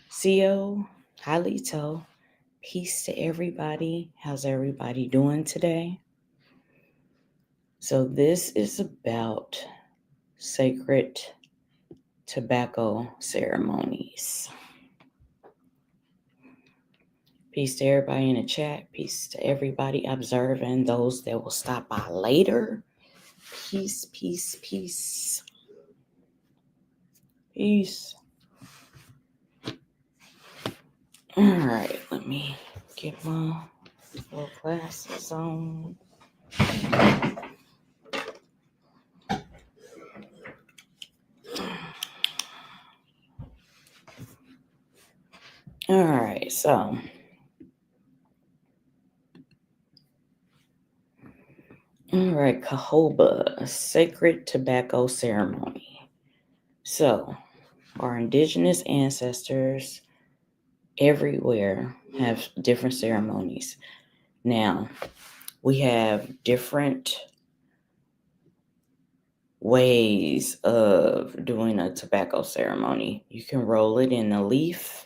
CEO, Halito, peace to everybody. How's everybody doing today? So this is about sacred tobacco ceremonies. Peace to everybody in the chat. Peace to everybody observing, those that will stop by later. Peace, peace, peace. Peace. All right, let me get my little glasses on. All right, so all right, Cohoba, sacred tobacco ceremony. So, our indigenous ancestors everywhere have different ceremonies. Now, we have different ways of doing a tobacco ceremony. You can roll it in a leaf,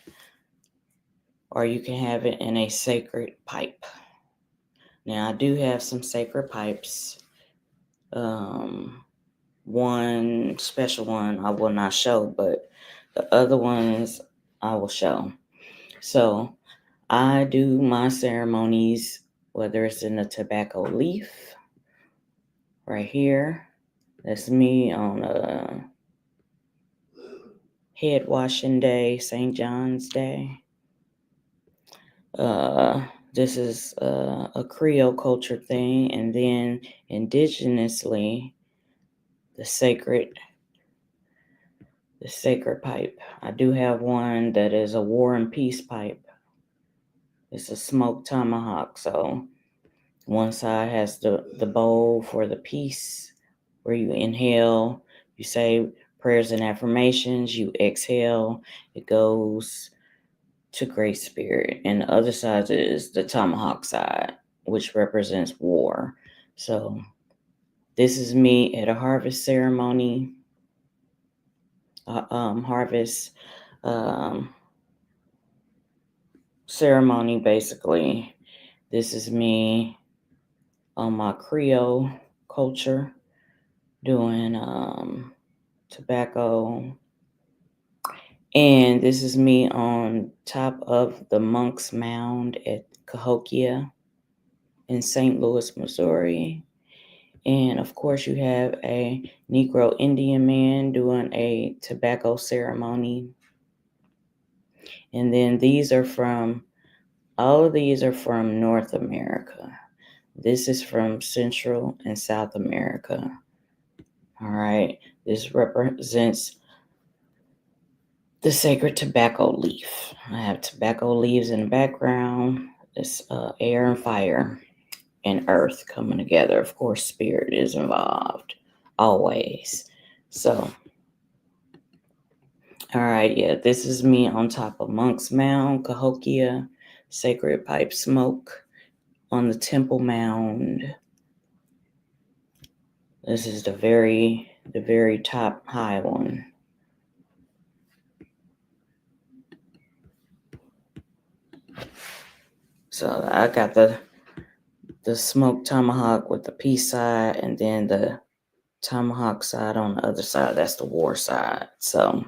or you can have it in a sacred pipe. Now, I do have some sacred pipes. One special one I will not show, but the other ones I will show. So I do my ceremonies, whether it's in a tobacco leaf, right here. That's me on a head washing day, St. John's Day. This is a Creole culture thing, and then indigenously, the sacred pipe. I do have one that is a war and peace pipe. It's a smoked tomahawk. So one side has the bowl for the peace, where you inhale, you say prayers and affirmations, you exhale, it goes to Great Spirit. And the other side is the tomahawk side, which represents war. So this is me at a harvest ceremony. Harvest ceremony, basically. This is me on my Creole culture doing tobacco. And this is me on top of the Monk's Mound at Cahokia in St. Louis, Missouri. And of course, you have a Negro Indian man doing a tobacco ceremony. And then all of these are from North America. This is from Central and South America. All right. This represents the sacred tobacco leaf. I have tobacco leaves in the background. It's air and fire and earth coming together. Of course, spirit is involved always. So, all right, yeah, this is me on top of Monk's Mound, Cahokia, sacred pipe smoke on the Temple Mound. This is the very top high one. So I got the smoked tomahawk with the peace side, and then the tomahawk side on the other side. That's the war side. So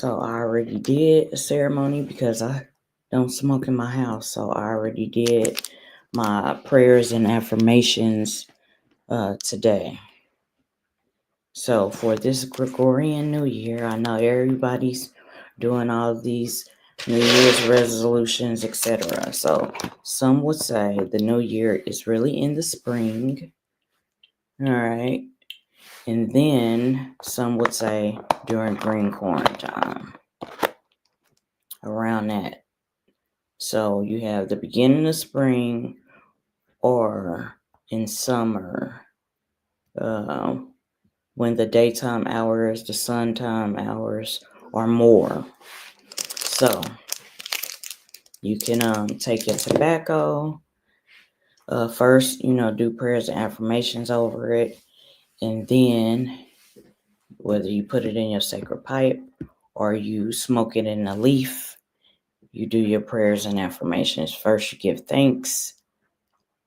I already did a ceremony because I don't smoke in my house. So I already did my prayers and affirmations today. So for this Gregorian New Year, I know everybody's doing all of these New Year's resolutions, etc. So some would say the New Year is really in the spring. All right. And then some would say during green corn time. Around that. So you have the beginning of spring or in summer. When the daytime hours, the sun time hours are more. So you can take your tobacco, First, do prayers and affirmations over it. And then, whether you put it in your sacred pipe or you smoke it in a leaf, you do your prayers and affirmations. First, you give thanks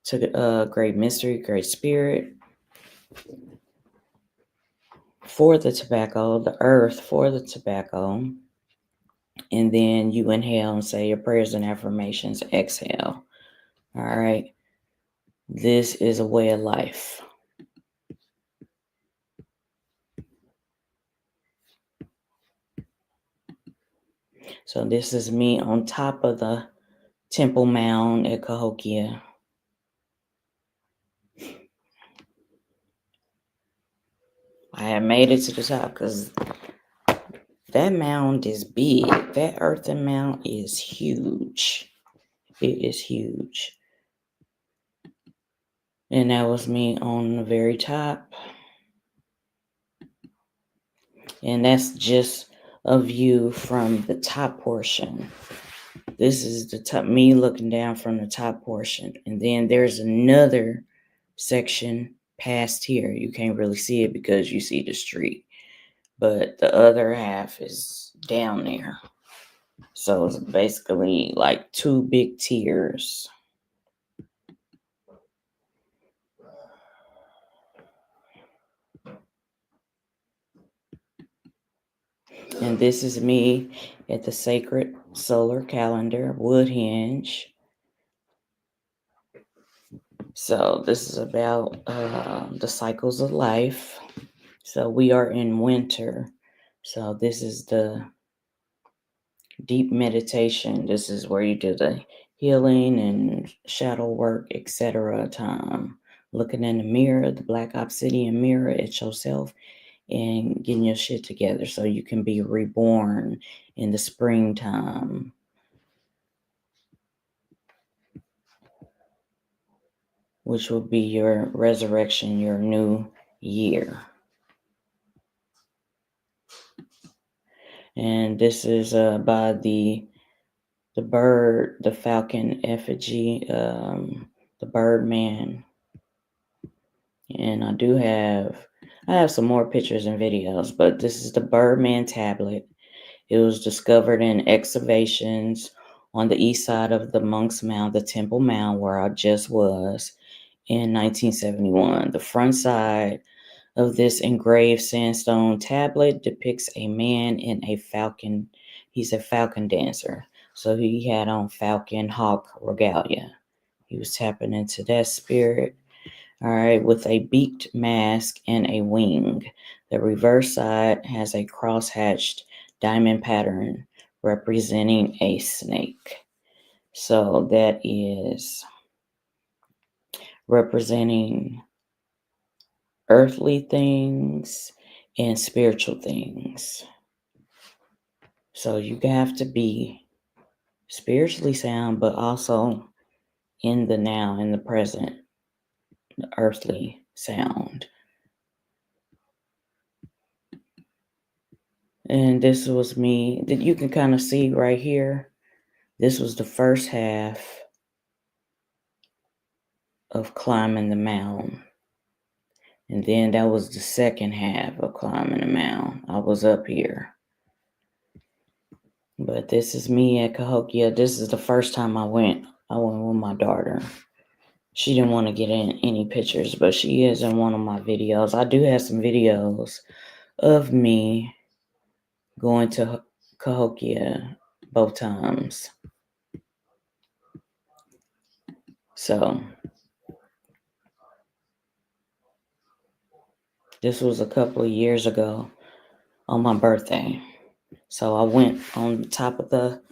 to the Great Mystery, Great Spirit, for the tobacco, the earth for the tobacco. And then you inhale and say your prayers and affirmations. Exhale. All right. This is a way of life. So this is me on top of the Temple Mound at Cahokia. I had made it to the top because that mound is big. That earthen mound is huge. It is huge. And that was me on the very top. And that's just a view from the top portion. This is the top, me looking down from the top portion. And then there's another section past here. You can't really see it because you see the street. But the other half is down there. So it's basically like two big tiers. And this is me at the Sacred Solar Calendar, Woodhenge. So this is about the cycles of life. So we are in winter. So this is the deep meditation. This is where you do the healing and shadow work, etc. time. Looking in the mirror, the black obsidian mirror at yourself, and getting your shit together so you can be reborn in the springtime. Which will be your resurrection, your new year. And this is by the bird, the falcon effigy, the Birdman. And I have some more pictures and videos, but this is the Birdman tablet. It was discovered in excavations on the east side of the Monk's Mound, the Temple Mound, where I just was, in 1971. The front side of this engraved sandstone tablet depicts a man in a falcon. He's a falcon dancer. So he had on falcon hawk regalia. He was tapping into that spirit. All right, with a beaked mask and a wing. The reverse side has a cross-hatched diamond pattern representing a snake. So that is representing earthly things and spiritual things. So you have to be spiritually sound, but also in the now, in the present, the earthly sound. And this was me, that you can kind of see right here. This was the first half of climbing the mound. And then that was the second half of climbing the mound. I was up here. But this is me at Cahokia. This is the first time I went. I went with my daughter. She didn't want to get in any pictures, but she is in one of my videos. I do have some videos of me going to Cahokia both times. So this was a couple of years ago on my birthday. So I went on top of the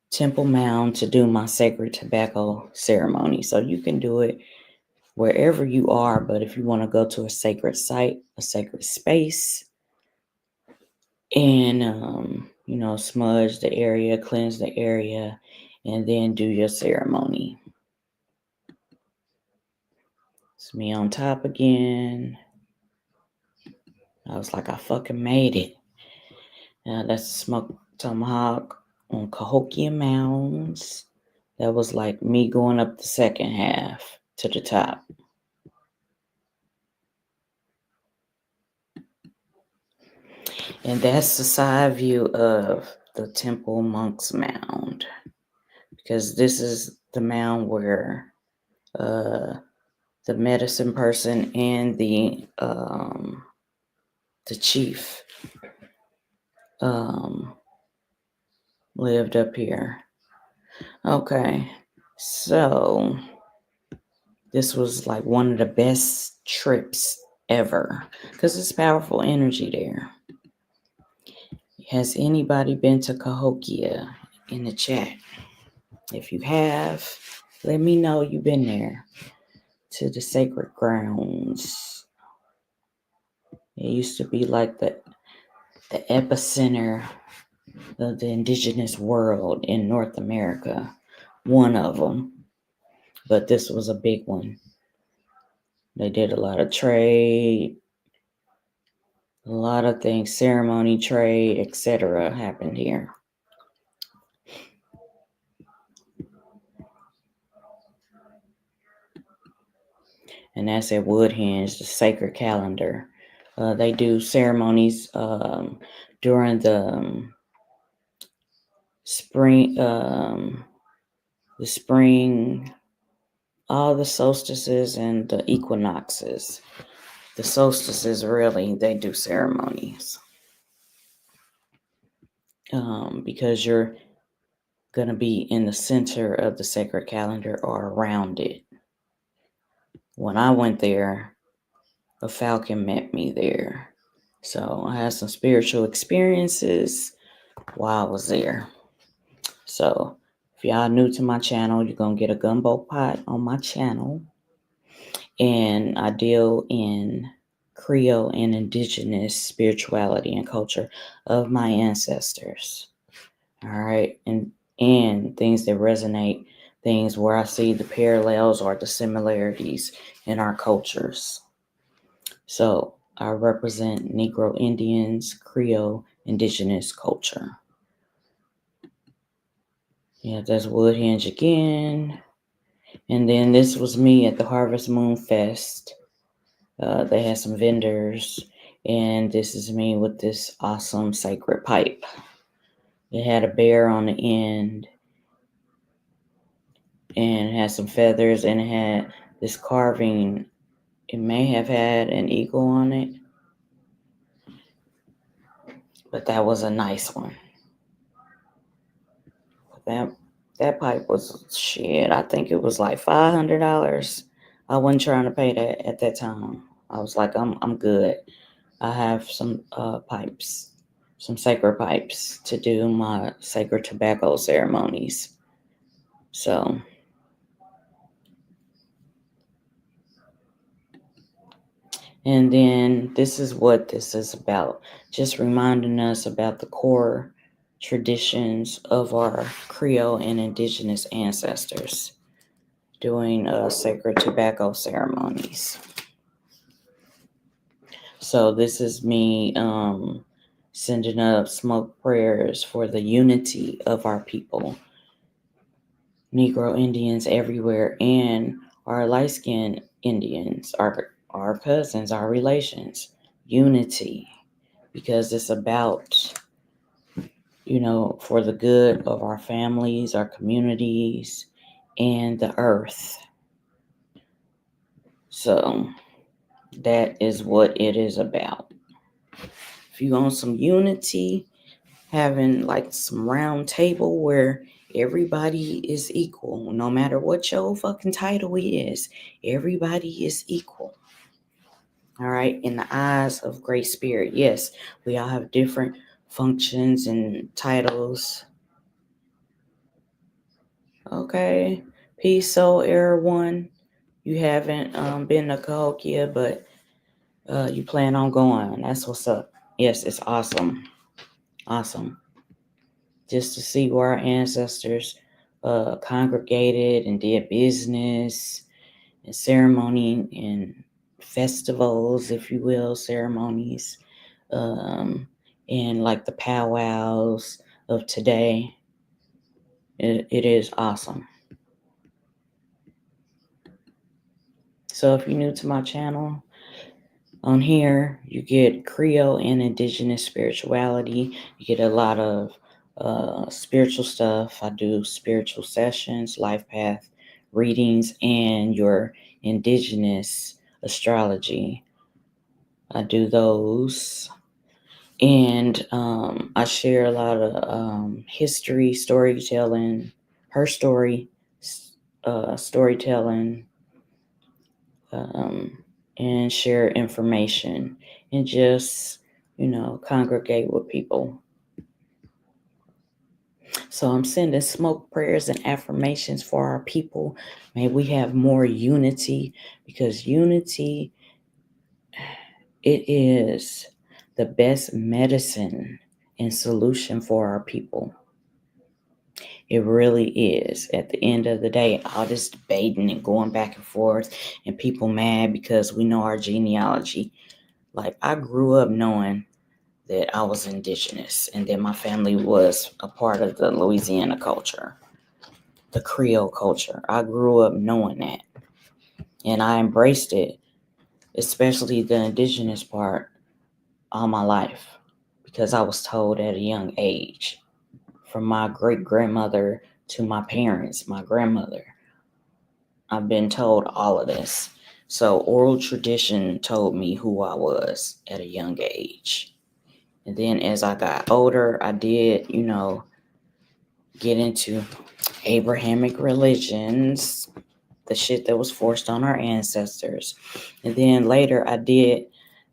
Temple Mound to do my sacred tobacco ceremony. So you can do it wherever you are, but if you want to go to a sacred site, a sacred space, and smudge the area, cleanse the area, and then do your ceremony. It's me on top again. I was like, I fucking made it. Now that's Smoke Tomahawk on Cahokia Mounds. That was like me going up the second half to the top. And that's the side view of the Temple Monk's Mound, because this is the mound where the medicine person and the chief lived up here. Okay, so this was like one of the best trips ever because it's powerful energy there. Has anybody been to Cahokia in the chat? If you have, let me know you've been there, to the sacred grounds. It used to be like the epicenter of the indigenous world in North America. One of them, but this was a big one. They did a lot of trade, a lot of things, ceremony, trade, etc. happened here. And that's at Woodhenge, the sacred calendar. They do ceremonies during the spring, all the solstices and the equinoxes. The solstices, really, they do ceremonies because you're going to be in the center of the sacred calendar or around it. When I went there, a falcon met me there. So I had some spiritual experiences while I was there. So if y'all new to my channel, you're going to get a gumbo pot on my channel. And I deal in Creole and Indigenous spirituality and culture of my ancestors. All right. And things that resonate, things where I see the parallels or the similarities in our cultures. So I represent Negro Indians, Creole, Indigenous culture. Yeah, that's Woodhenge again. And then this was me at the Harvest Moon Fest. They had some vendors, and this is me with this awesome sacred pipe. It had a bear on the end, and it had some feathers, and it had this carving. It may have had an eagle on it, but that was a nice one. That pipe was shit. I think it was like $500. I wasn't trying to pay that at that time. I was like, I'm good. I have some pipes, some sacred pipes to do my sacred tobacco ceremonies. So, and then this is what this is about. Just reminding us about the core traditions of our Creole and Indigenous ancestors doing sacred tobacco ceremonies. So this is me sending up smoke prayers for the unity of our people, Negro Indians everywhere, and our light-skinned Indians, our cousins, our relations. Unity, because it's about, for the good of our families, our communities, and the earth. So that is what it is about. If you want some unity, having like some round table where everybody is equal, no matter what your fucking title is, everybody is equal. All right, in the eyes of Great Spirit. Yes, we all have different functions and titles. Okay, Peace Soul Era 1. You haven't been to Cahokia, but you plan on going. That's what's up. Yes, it's awesome. Awesome. Just to see where our ancestors congregated and did business and ceremony and festivals, if you will, ceremonies, and like the powwows of today. It is awesome. So if you're new to my channel, on here you get Creole and Indigenous spirituality. You get a lot of spiritual stuff. I do spiritual sessions, life path readings, and your Indigenous astrology. I do those. And I share a lot of history, storytelling, her story, storytelling, and share information and just, congregate with people. So I'm sending smoke prayers and affirmations for our people. May we have more unity, because unity, it is the best medicine and solution for our people. It really is. At the end of the day, all this debating and going back and forth and people mad because we know our genealogy. Like, I grew up knowing that I was Indigenous and that my family was a part of the Louisiana culture, the Creole culture. I grew up knowing that, and I embraced it, especially the Indigenous part, all my life, because I was told at a young age, from my great-grandmother to my parents, my grandmother. I've been told all of this. So oral tradition told me who I was at a young age. And then as I got older, I did, get into Abrahamic religions, the shit that was forced on our ancestors. And then later I did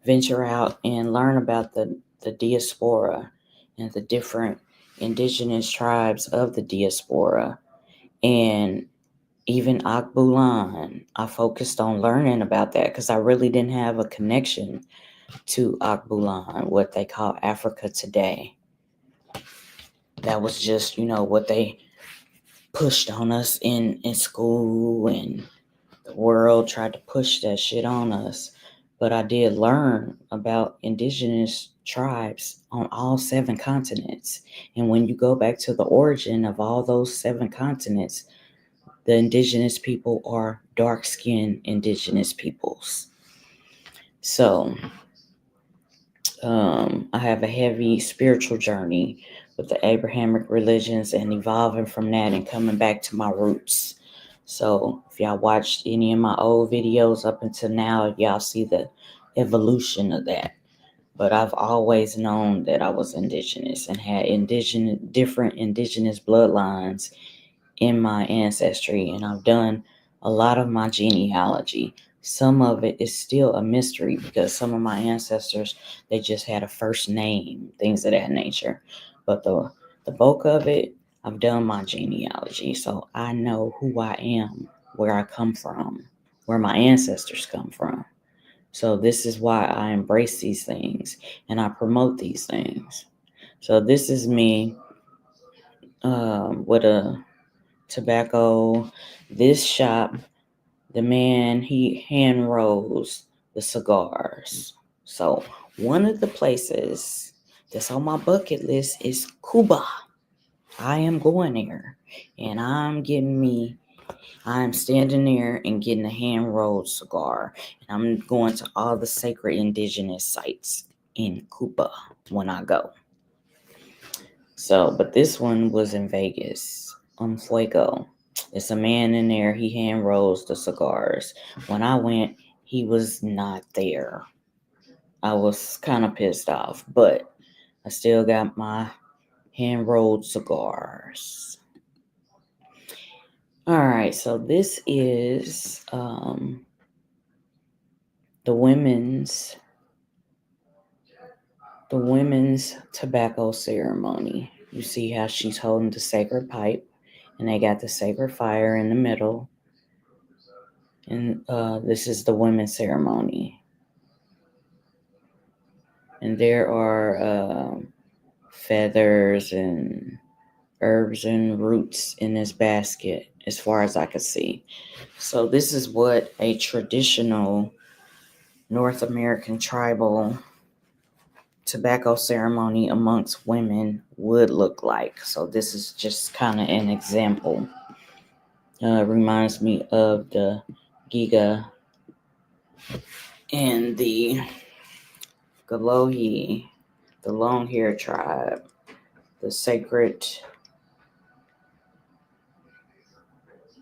venture out and learn about the diaspora and the different indigenous tribes of the diaspora. And even Akbulan, I focused on learning about that because I really didn't have a connection to Akbulan, what they call Africa today. That was just, what they pushed on us in school, and the world tried to push that shit on us. But I did learn about indigenous tribes on all 7 continents. And when you go back to the origin of all those 7 continents, the indigenous people are dark-skinned indigenous peoples. So I have a heavy spiritual journey with the Abrahamic religions and evolving from that and coming back to my roots. So if y'all watched any of my old videos up until now, y'all see the evolution of that. But I've always known that I was indigenous and had different indigenous bloodlines in my ancestry, and I've done a lot of my genealogy. Some of it is still a mystery because some of my ancestors, they just had a first name, things of that nature. But the bulk of it, I've done my genealogy, so I know who I am, where I come from, where my ancestors come from. So this is why I embrace these things and I promote these things. So this is me with a tobacco. This shop, the man, he hand rolls the cigars. So one of the places that's on my bucket list is Cuba. I am going there, and I'm standing there and getting a hand rolled cigar, and I'm going to all the sacred indigenous sites in Cuba when I go. So, but this one was in Vegas on Fuego. It's a man in there. He hand rolls the cigars. When I went, he was not there. I was kind of pissed off, but I still got my hand rolled cigars. All right, so this is the women's tobacco ceremony. You see how she's holding the sacred pipe, and they got the sacred fire in the middle. And this is the women's ceremony. And there are feathers and herbs and roots in this basket, as far as I could see. So this is what a traditional North American tribal tobacco ceremony amongst women would look like. So this is just kind of an example. Reminds me of the Giga And the Galohi, the long hair tribe, the sacred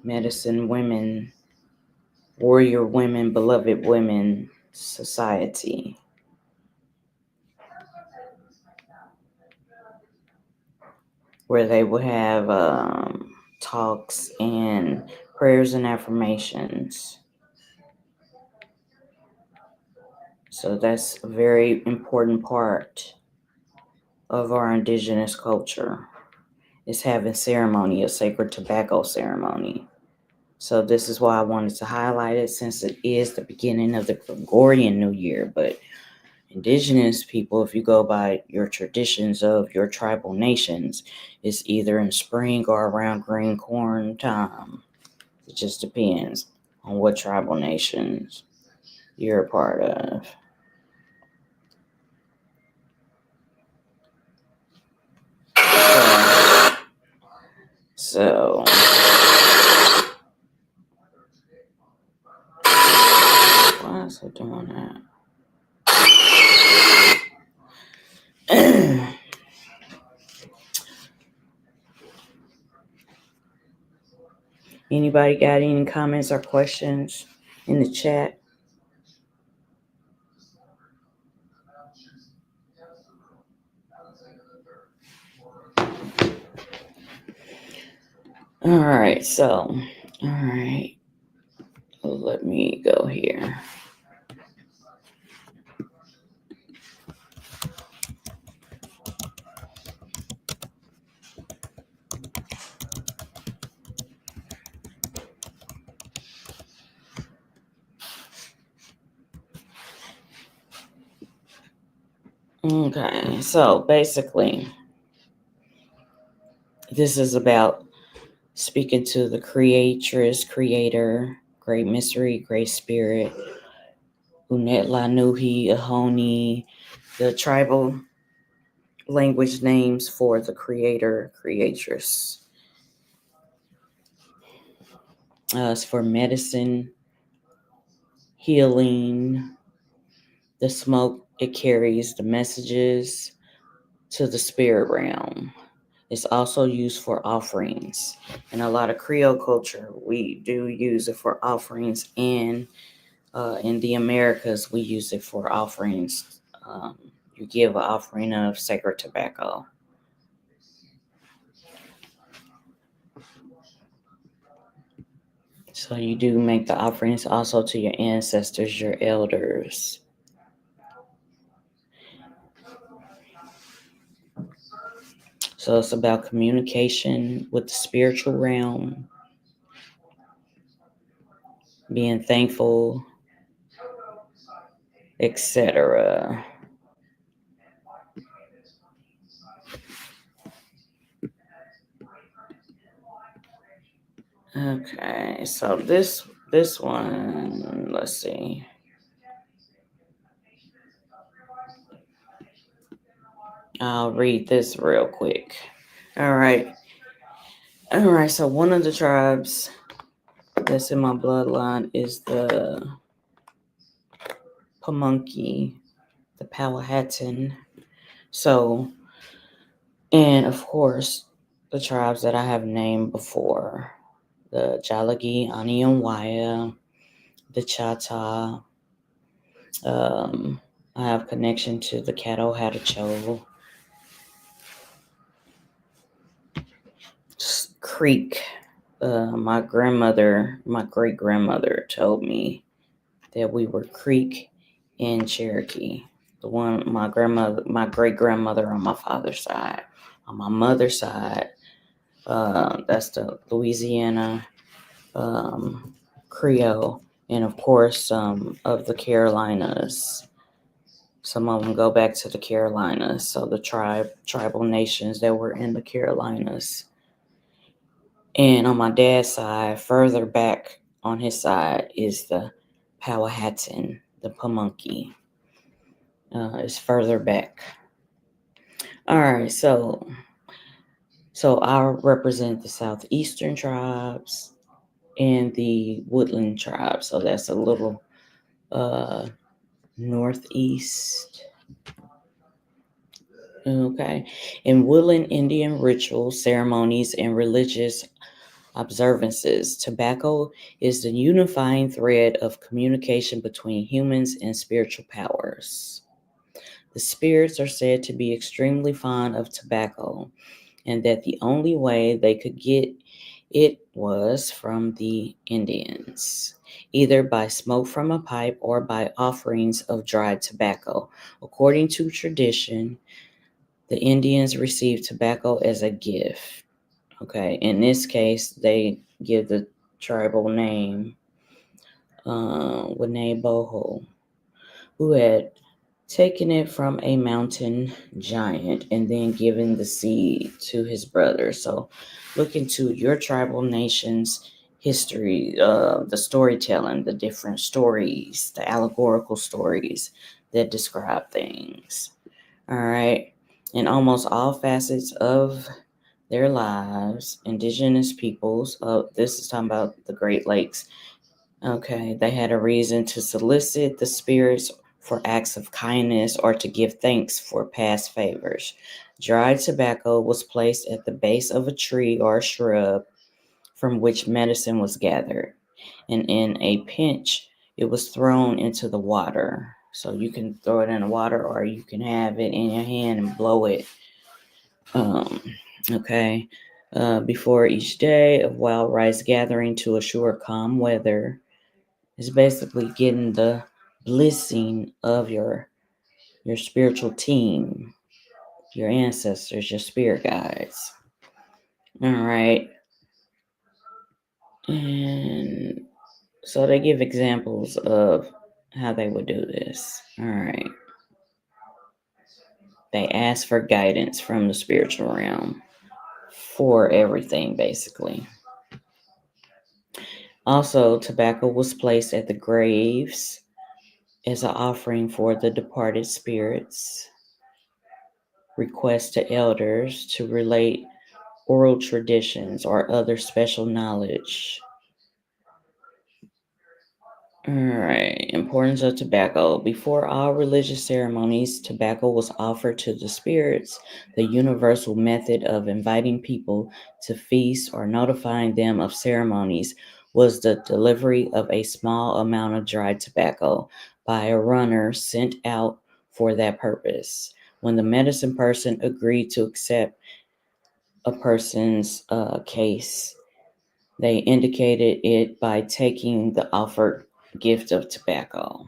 medicine women, warrior women, beloved women society. Where they would have talks and prayers and affirmations. So that's a very important part of our indigenous culture, is having ceremony, a sacred tobacco ceremony. So this is why I wanted to highlight it, since it is the beginning of the Gregorian New Year. But indigenous people, if you go by your traditions of your tribal nations, it's either in spring or around green corn time. It just depends on what tribal nations you're a part of. So why is it doing that? Anybody got any comments or questions in the chat? All right, so, all right, let me go here. Okay, so basically, this is about speaking to the Creatress, Creator, Great Mystery, Great Spirit, Unetla Nuhi, Ahoni, the tribal language names for the Creator, Creatress. It's for medicine, healing. The smoke, it carries the messages to the spirit realm. It's also used for offerings. In a lot of Creole culture, we do use it for offerings, and in the Americas, we use it for offerings. You give an offering of sacred tobacco. So you do make the offerings also to your ancestors, your elders. So it's about communication with the spiritual realm, being thankful, etc. Okay, so this one, let's see. I'll read this real quick. All right, so one of the tribes that's in my bloodline is the Pamunkey, the Powhatan. So, and of course, the tribes that I have named before, the Jalagi, Anianwaya, the Chata. I have connection to the Caddo Hatacho, Creek. My great grandmother told me that we were Creek in Cherokee. The one, my great grandmother on my father's side. On my mother's side, that's the Louisiana Creole, and of course some of the Carolinas. Some of them go back to the Carolinas, so the tribal nations that were in the Carolinas. And on my dad's side, further back on his side, is the Powhatan, the Pamunkey. It's further back. All right, so I represent the southeastern tribes and the woodland tribes. So that's a little northeast. Okay. In woodland Indian rituals, ceremonies, and religious observances, tobacco is the unifying thread of communication between humans and spiritual powers. The spirits are said to be extremely fond of tobacco, and that the only way they could get it was from the Indians, either by smoke from a pipe or by offerings of dried tobacco. According to tradition, the Indians received tobacco as a gift. Okay, in this case, they give the tribal name, Winnebago, who had taken it from a mountain giant and then given the seed to his brother. So look into your tribal nation's history, the storytelling, the different stories, the allegorical stories that describe things. All right. In almost all facets of their lives, indigenous peoples, this is talking about the Great Lakes. Okay, they had a reason to solicit the spirits for acts of kindness or to give thanks for past favors. Dried tobacco was placed at the base of a tree or a shrub from which medicine was gathered, and in a pinch, it was thrown into the water. So you can throw it in the water or you can have it in your hand and blow it. Okay. Before each day of wild rice gathering to assure calm weather is basically getting the blessing of your spiritual team, your ancestors, your spirit guides. All right. And so they give examples of how they would do this. All right. They ask for guidance from the spiritual realm for everything, basically. Also, tobacco was placed at the graves as an offering for the departed spirits. Request to elders to relate oral traditions or other special knowledge. All right, importance of tobacco. Before all religious ceremonies, tobacco was offered to the spirits. The universal method of inviting people to feasts or notifying them of ceremonies was the delivery of a small amount of dried tobacco by a runner sent out for that purpose. When the medicine person agreed to accept a person's case, they indicated it by taking the offered gift of tobacco.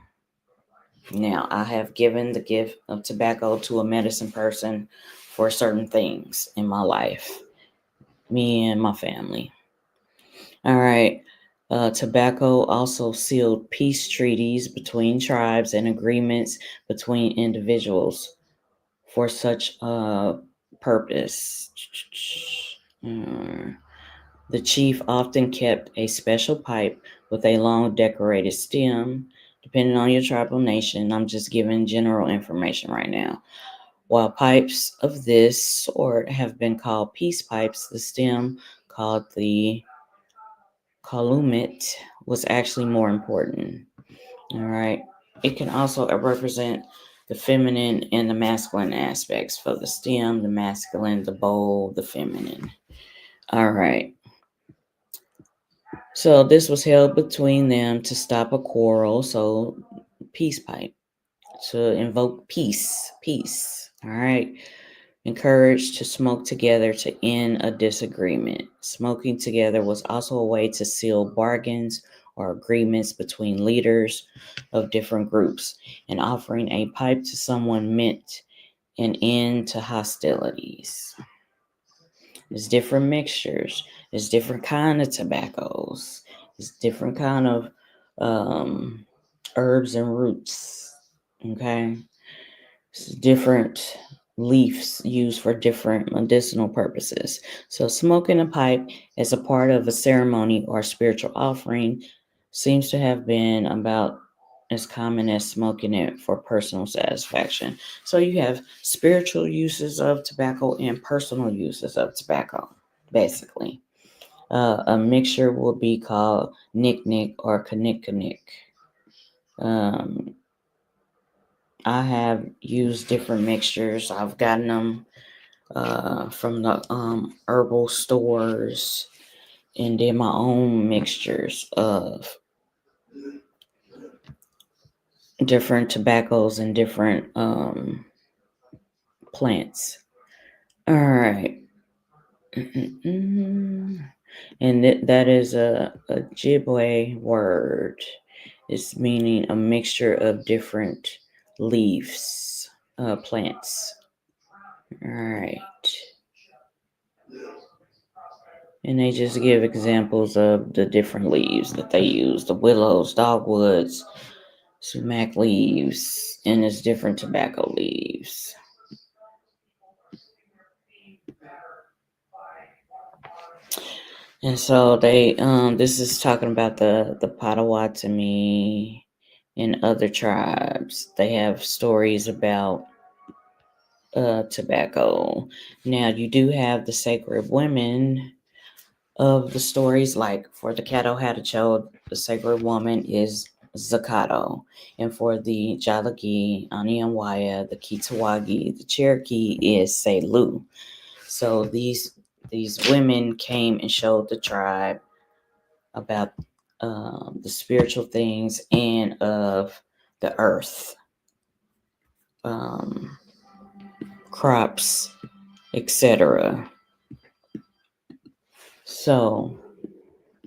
Now, I have given the gift of tobacco to a medicine person for certain things in my life, me and my family. All right. Tobacco also sealed peace treaties between tribes and agreements between individuals for such a purpose. The chief often kept a special pipe with a long decorated stem. Depending on your tribal nation, I'm just giving general information right now. While pipes of this sort have been called peace pipes, the stem, called the calumet, was actually more important. All right. It can also represent the feminine and the masculine aspects. For the stem, the masculine, the bowl, the feminine. All right. So this was held between them to stop a quarrel. So peace pipe to invoke peace. Peace. All right. Encouraged to smoke together to end a disagreement. Smoking together was also a way to seal bargains or agreements between leaders of different groups, and offering a pipe to someone meant an end to hostilities. There's different mixtures. There's different kind of tobaccos. There's different kind of herbs and roots. Okay, it's different leaves used for different medicinal purposes. So smoking a pipe as a part of a ceremony or spiritual offering seems to have been about as common as smoking it for personal satisfaction. So you have spiritual uses of tobacco and personal uses of tobacco, basically. A mixture will be called nick nick or knick knick. I have used different mixtures. I've gotten them from the herbal stores and did my own mixtures of different tobaccos and different plants. All right. And that is a Ojibwe word. It's meaning a mixture of different leaves, plants. All right. And they just give examples of the different leaves that they use: the willows, dogwoods, sumac leaves, and it's different tobacco leaves. And so they this is talking about the Potawatomi and other tribes. They have stories about tobacco. Now you do have the sacred women of the stories, like for the Caddo-Hatticho, the sacred woman is Zakato, and for the Jalagi, Anianwaya, the Kitawagi, the Cherokee is Selu. So these women came and showed the tribe about the spiritual things and of the earth, crops, etc. So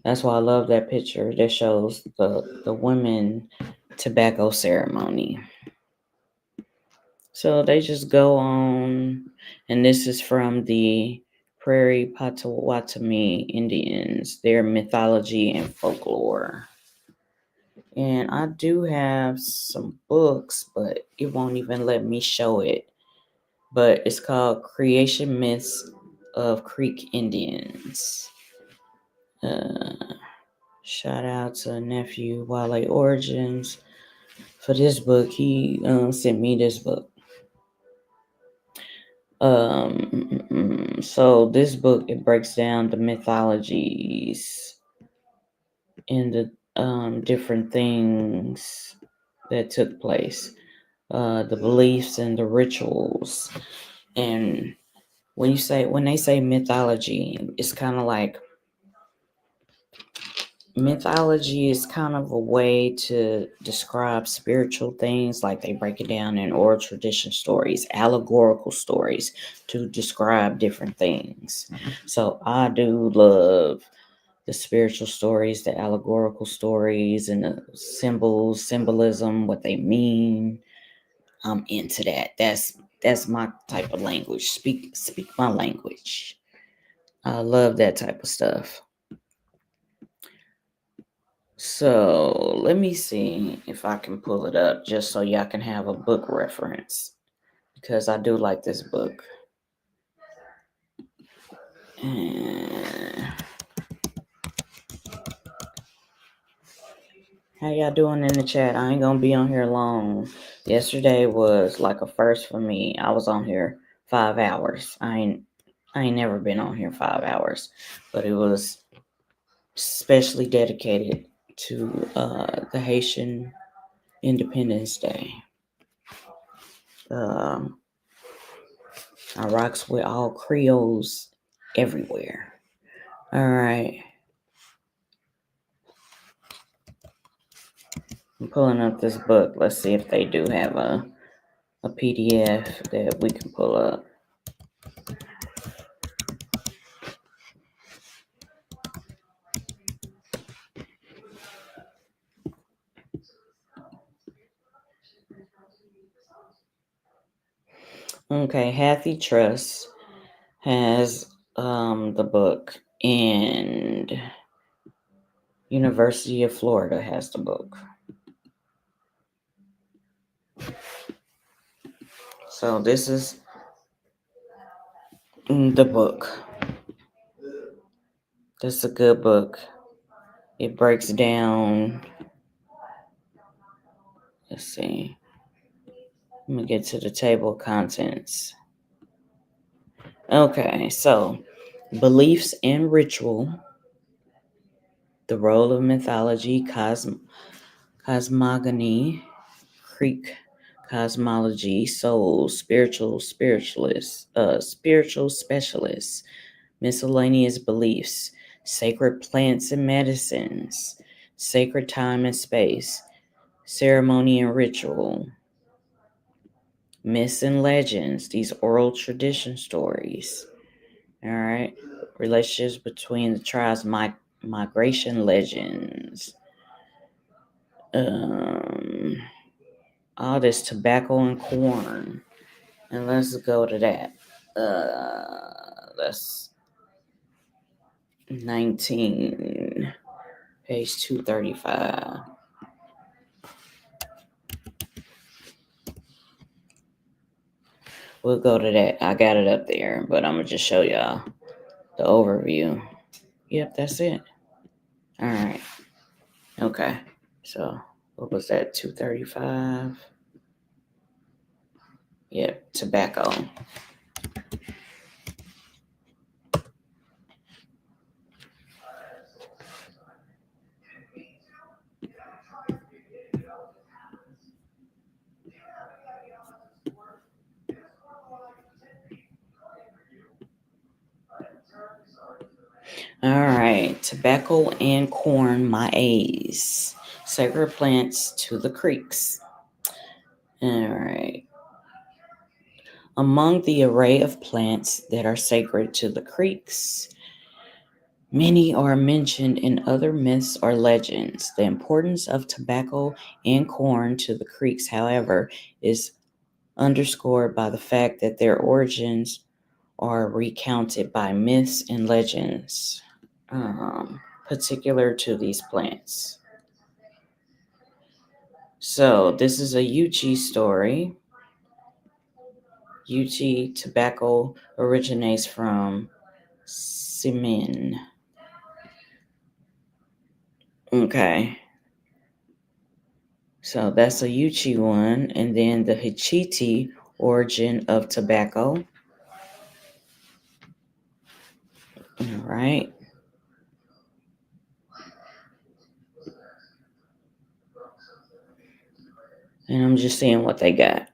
that's why I love that picture that shows the women tobacco ceremony. So they just go on, and this is from the Prairie Potawatomi Indians, their mythology and folklore. And I do have some books, but it won't even let me show it. But it's called Creation Myths of Creek Indians. Shout out to nephew Wale Origins for this book. He sent me this book. So this book, it breaks down the mythologies and the different things that took place, the beliefs and the rituals. And when they say mythology, it's kind of like mythology is kind of a way to describe spiritual things. Like they break it down in oral tradition stories, allegorical stories to describe different things. So I do love the spiritual stories, the allegorical stories, and the symbolism, what they mean. I'm into that. That's my type of language. Speak my language. I love that type of stuff. So let me see if I can pull it up just so y'all can have a book reference, because I do like this book. How y'all doing in the chat? I ain't gonna be on here long. Yesterday was like a first for me. I was on here 5 hours. I ain't never been on here 5 hours, but it was specially dedicated to the Haitian Independence Day. I rocks with all Creoles everywhere. All right. I'm pulling up this book. Let's see if they do have a PDF that we can pull up. Okay, Hattie Truss has the book, and University of Florida has the book. So this is the book. This is a good book. It breaks down. Let's see. Let me get to the table of contents. Okay, so beliefs and ritual, the role of mythology, cosmogony, Greek cosmology, soul, spiritual specialists, miscellaneous beliefs, sacred plants and medicines, sacred time and space, ceremony and ritual, myths and legends, these oral tradition stories. All right. Relationships between the tribes, migration legends. All this tobacco and corn. And let's go to that. That's 19, page 235. We'll go to that. I got it up there, but I'm going to just show y'all the overview. Yep, that's it. All right. Okay. So, what was that? 235? Yep, tobacco. All right, tobacco and corn, maize, sacred plants to the Creeks. All right. Among the array of plants that are sacred to the Creeks, many are mentioned in other myths or legends. The importance of tobacco and corn to the Creeks, however, is underscored by the fact that their origins are recounted by myths and legends particular to these plants. So this is a Yuchi story. Yuchi tobacco originates from Simin. Okay. So that's a Yuchi one. And then the Hichiti origin of tobacco. All right. And I'm just seeing what they got.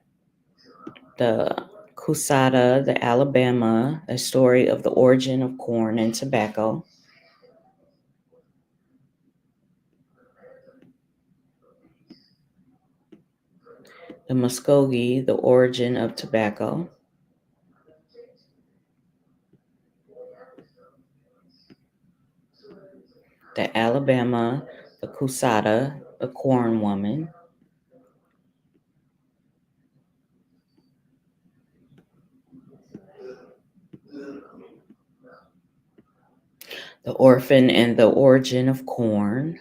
The Kusada, the Alabama, a story of the origin of corn and tobacco. The Muskogee, the origin of tobacco. The Alabama, the Kusada, the corn woman. The orphan and the origin of corn.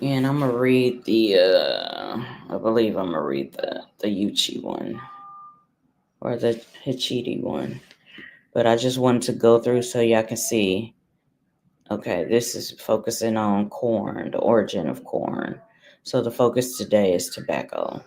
And I'm going to read I believe I'm going to read the Yuchi one. Or the Hichiti one. But I just wanted to go through so y'all can see. Okay, this is focusing on corn, the origin of corn. So the focus today is tobacco.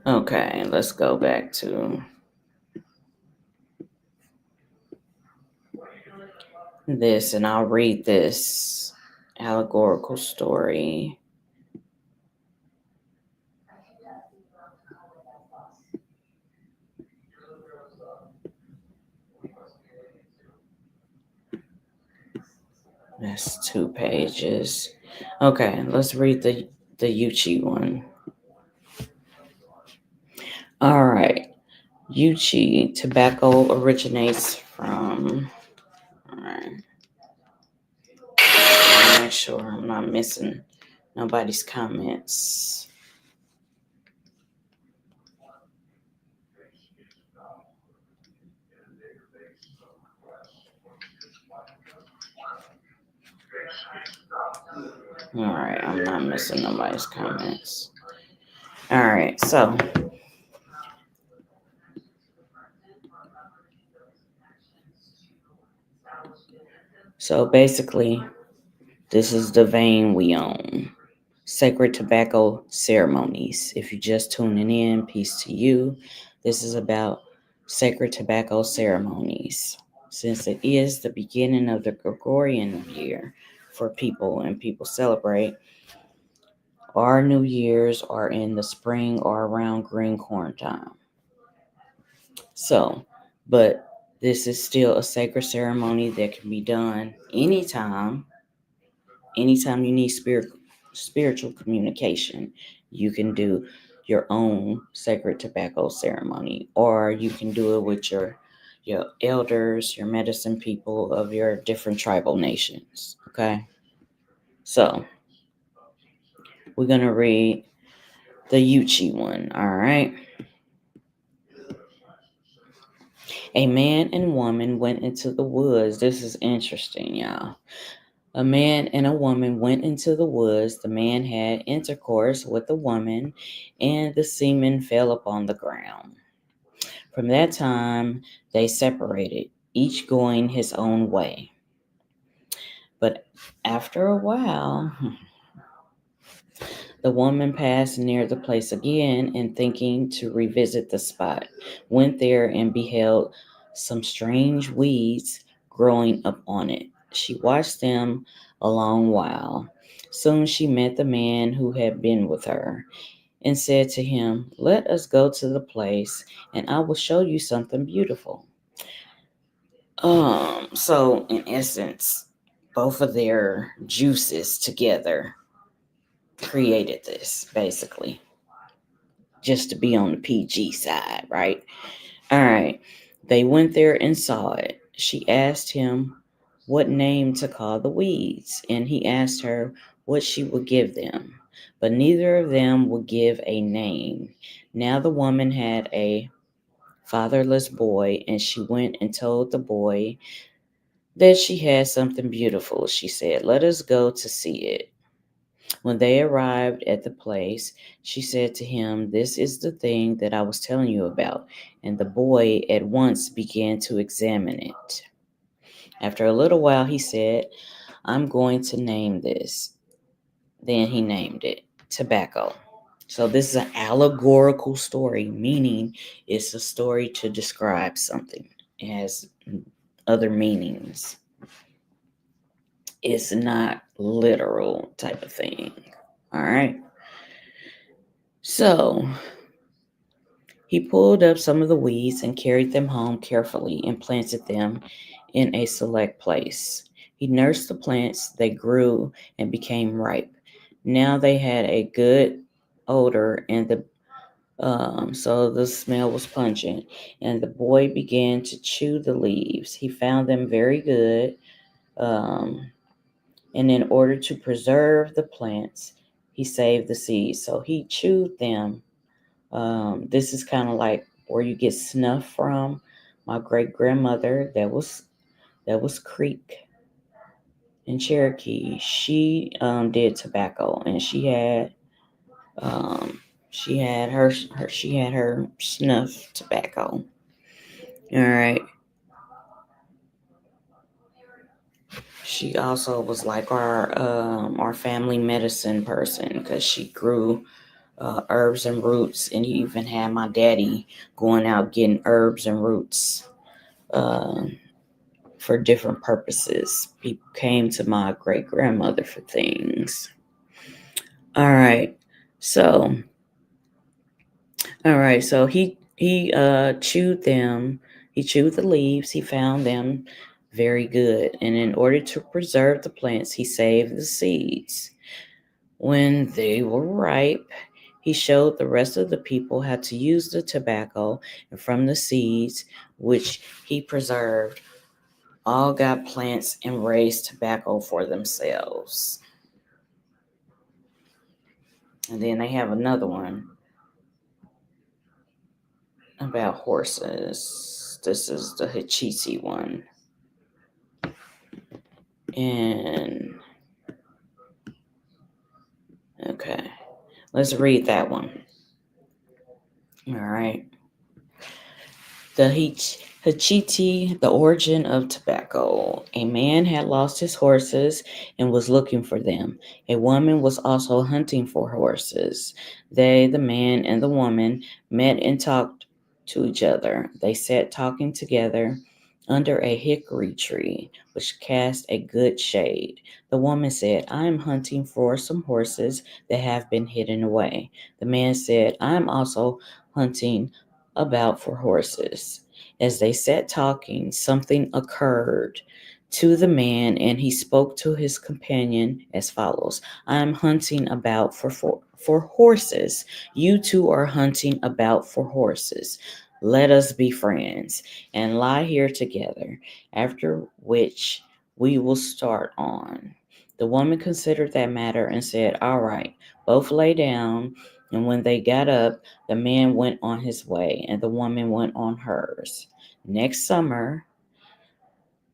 Okay, let's go back to this, and I'll read this allegorical story. That's 2 pages. Okay, let's read the Yuchi one. All right. Yuchi tobacco originates from. All right. I'll make sure I'm not missing nobody's comments. All right, I'm not missing nobody's comments. All right, so basically, this is the vein we own. Sacred tobacco ceremonies. If you're just tuning in, peace to you. This is about sacred tobacco ceremonies. Since it is the beginning of the Gregorian year for people, and people celebrate, our New Year's are in the spring or around green corn time. So, but this is still a sacred ceremony that can be done anytime you need spiritual communication. You can do your own sacred tobacco ceremony, or you can do it with your elders, your medicine people of your different tribal nations. Okay, so we're gonna read the Yuchi one. All right. A man and woman went into the woods. This is interesting, y'all. A man and a woman went into the woods. The man had intercourse with the woman, and the semen fell upon the ground. From that time, they separated, each going his own way. But after a while, the woman passed near the place again, and thinking to revisit the spot, went there and beheld some strange weeds growing up on it. She watched them a long while. Soon she met the man who had been with her, and said to him, "Let us go to the place, and I will show you something beautiful." So in essence, both of their juices together created this, basically, just to be on the PG side, right? All right. They went there and saw it. She asked him what name to call the weeds, and he asked her what she would give them. But neither of them would give a name. Now the woman had a fatherless boy, and she went and told the boy that she had something beautiful. She said, "Let us go to see it." When they arrived at the place, she said to him, "This is the thing that I was telling you about." And the boy at once began to examine it. After a little while, he said, "I'm going to name this." Then he named it tobacco. So this is an allegorical story, meaning it's a story to describe something. It has other meanings. It's not literal type of thing. All right. So he pulled up some of the weeds and carried them home carefully and planted them in a select place. He nursed the plants, they grew and became ripe. Now they had a good odor, and so the smell was pungent. And the boy began to chew the leaves. He found them very good. And in order to preserve the plants, he saved the seeds. So he chewed them. This is kind of like where you get snuff from. My great grandmother, that was Creek in Cherokee. She did tobacco, and she had her snuff tobacco. All right. She also was like our family medicine person, because she grew herbs and roots, and you even had my daddy going out getting herbs and roots for different purposes. People came to my great grandmother for things. All right, so he chewed them. He chewed the leaves. He found them very good, and in order to preserve the plants, he saved the seeds. When they were ripe, he showed the rest of the people how to use the tobacco, and from the seeds, which he preserved, all got plants and raised tobacco for themselves. And then they have another one about horses. This is the Hichisi one. And Let's read that one. All right. The Hachiti, the origin of tobacco. A man had lost his horses and was looking for them. A woman was also hunting for horses. They, the man and the woman, met and talked to each other. They sat talking together under a hickory tree, which cast a good shade. The woman said, I am hunting for some horses that have been hidden away. The man said, I am also hunting about for horses. As they sat talking, something occurred to the man, and he spoke to his companion as follows: I am hunting about for horses. You two are hunting about for horses. Let us be friends and lie here together, after which we will start on. The woman considered that matter and said, All right. Both lay down, and when they got up, the man went on his way, and the woman went on hers. Next summer,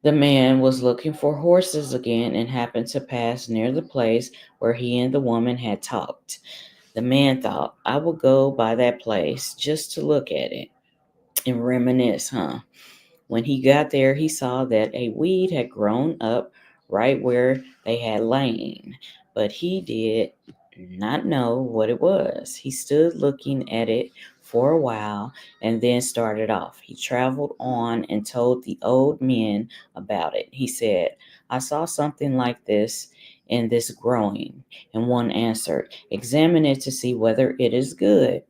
the man was looking for horses again and happened to pass near the place where he and the woman had talked. The man thought, I will go by that place just to look at it and reminisce, When he got there, he saw that a weed had grown up right where they had lain, but he did not know what it was. He stood looking at it for a while and then started off. He traveled on and told the old men about it. He said, I saw something like this in this growing, and one answered, Examine it to see whether it is good.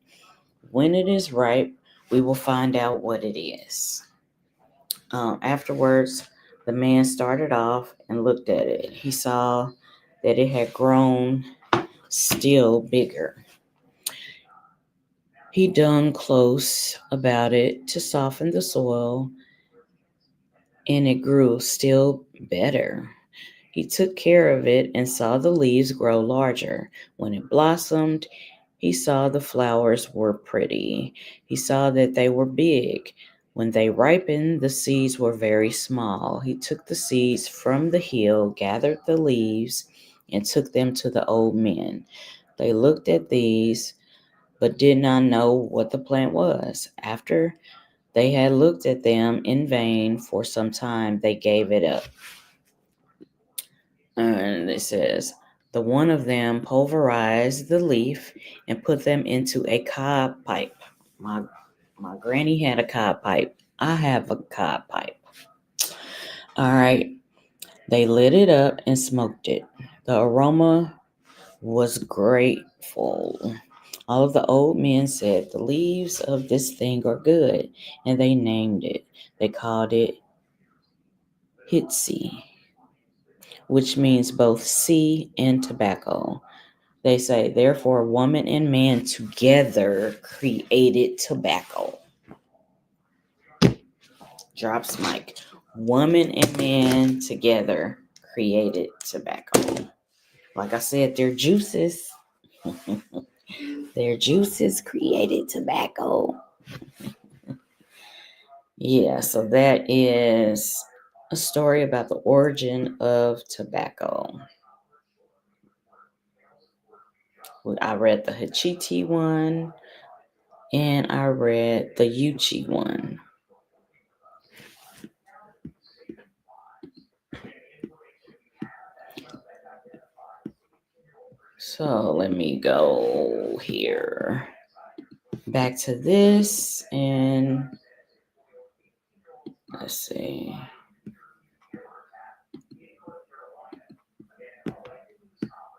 When it is ripe, we will find out what it is. Afterwards, the man started off and looked at it. He saw that it had grown still bigger. He dug close about it to soften the soil, and it grew still better. He took care of it and saw the leaves grow larger. When it blossomed, he saw the flowers were pretty. He saw that they were big. When they ripened, the seeds were very small. He took the seeds from the hill, gathered the leaves, and took them to the old men. They looked at these, but did not know what the plant was. After they had looked at them in vain for some time, they gave it up. And it says, the one of them pulverized the leaf and put them into a cob pipe. My granny had a cob pipe. I have a cob pipe. All right. They lit it up and smoked it. The aroma was grateful. All of the old men said, the leaves of this thing are good, and they named it. They called it Hitsi, which means both sea and tobacco. They say, therefore, woman and man together created tobacco. Drops mic. Woman and man together created tobacco. Like I said, their juices, created tobacco. Yeah, so that is a story about the origin of tobacco. I read the Hachiti one, and I read the Yuchi one. So let me go here. Back to this, and let's see.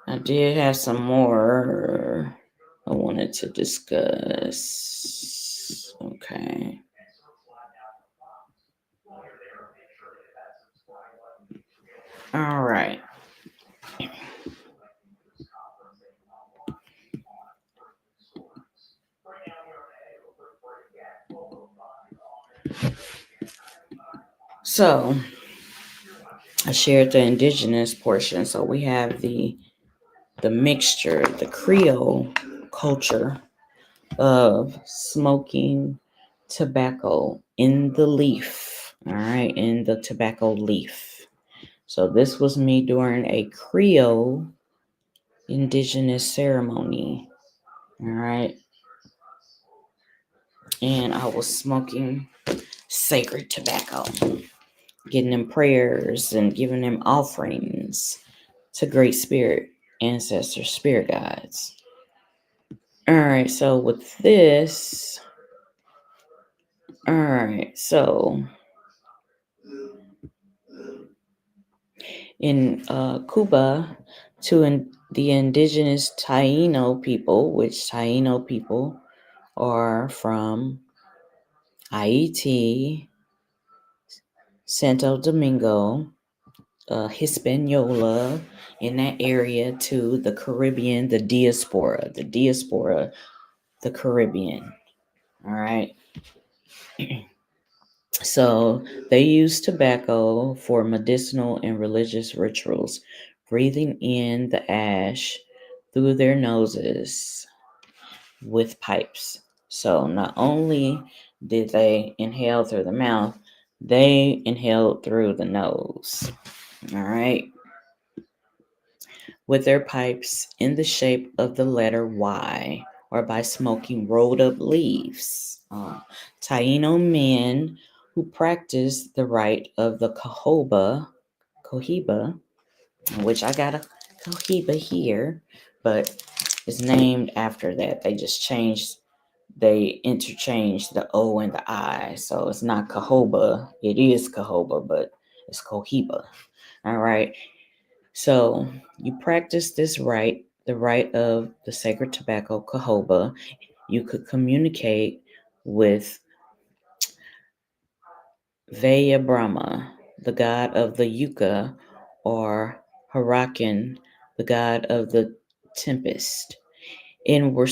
I did have some more I wanted to discuss. Okay. All right. So I shared the indigenous portion. So we have the mixture, the Creole culture of smoking tobacco in the leaf. All right, in the tobacco leaf. So this was me during a Creole indigenous ceremony. All right. And I was smoking sacred tobacco, getting them prayers and giving them offerings to Great Spirit, ancestors, spirit guides. All right, so with this, all right, so in Cuba, the indigenous Taino people, which Taino people are from Haiti, Santo Domingo, Hispaniola, in that area, to the Caribbean, the diaspora, the Caribbean. All right. So they use tobacco for medicinal and religious rituals, breathing in the ash through their noses with pipes. So not only did they inhale through the mouth, they inhaled through the nose. All right. With their pipes in the shape of the letter Y, or by smoking rolled up leaves. Taino men who practice the rite of the Cohiba, which I got a Cohiba here, but it's named after that. They interchanged the O and the I, so it's not Cohoba. It is Cohoba, but it's Cohiba. All right. So you practice this rite, the rite of the sacred tobacco, Cohoba. You could communicate with Vaya Brahma, the god of the yucca, or Hurakan, the god of the tempest, and were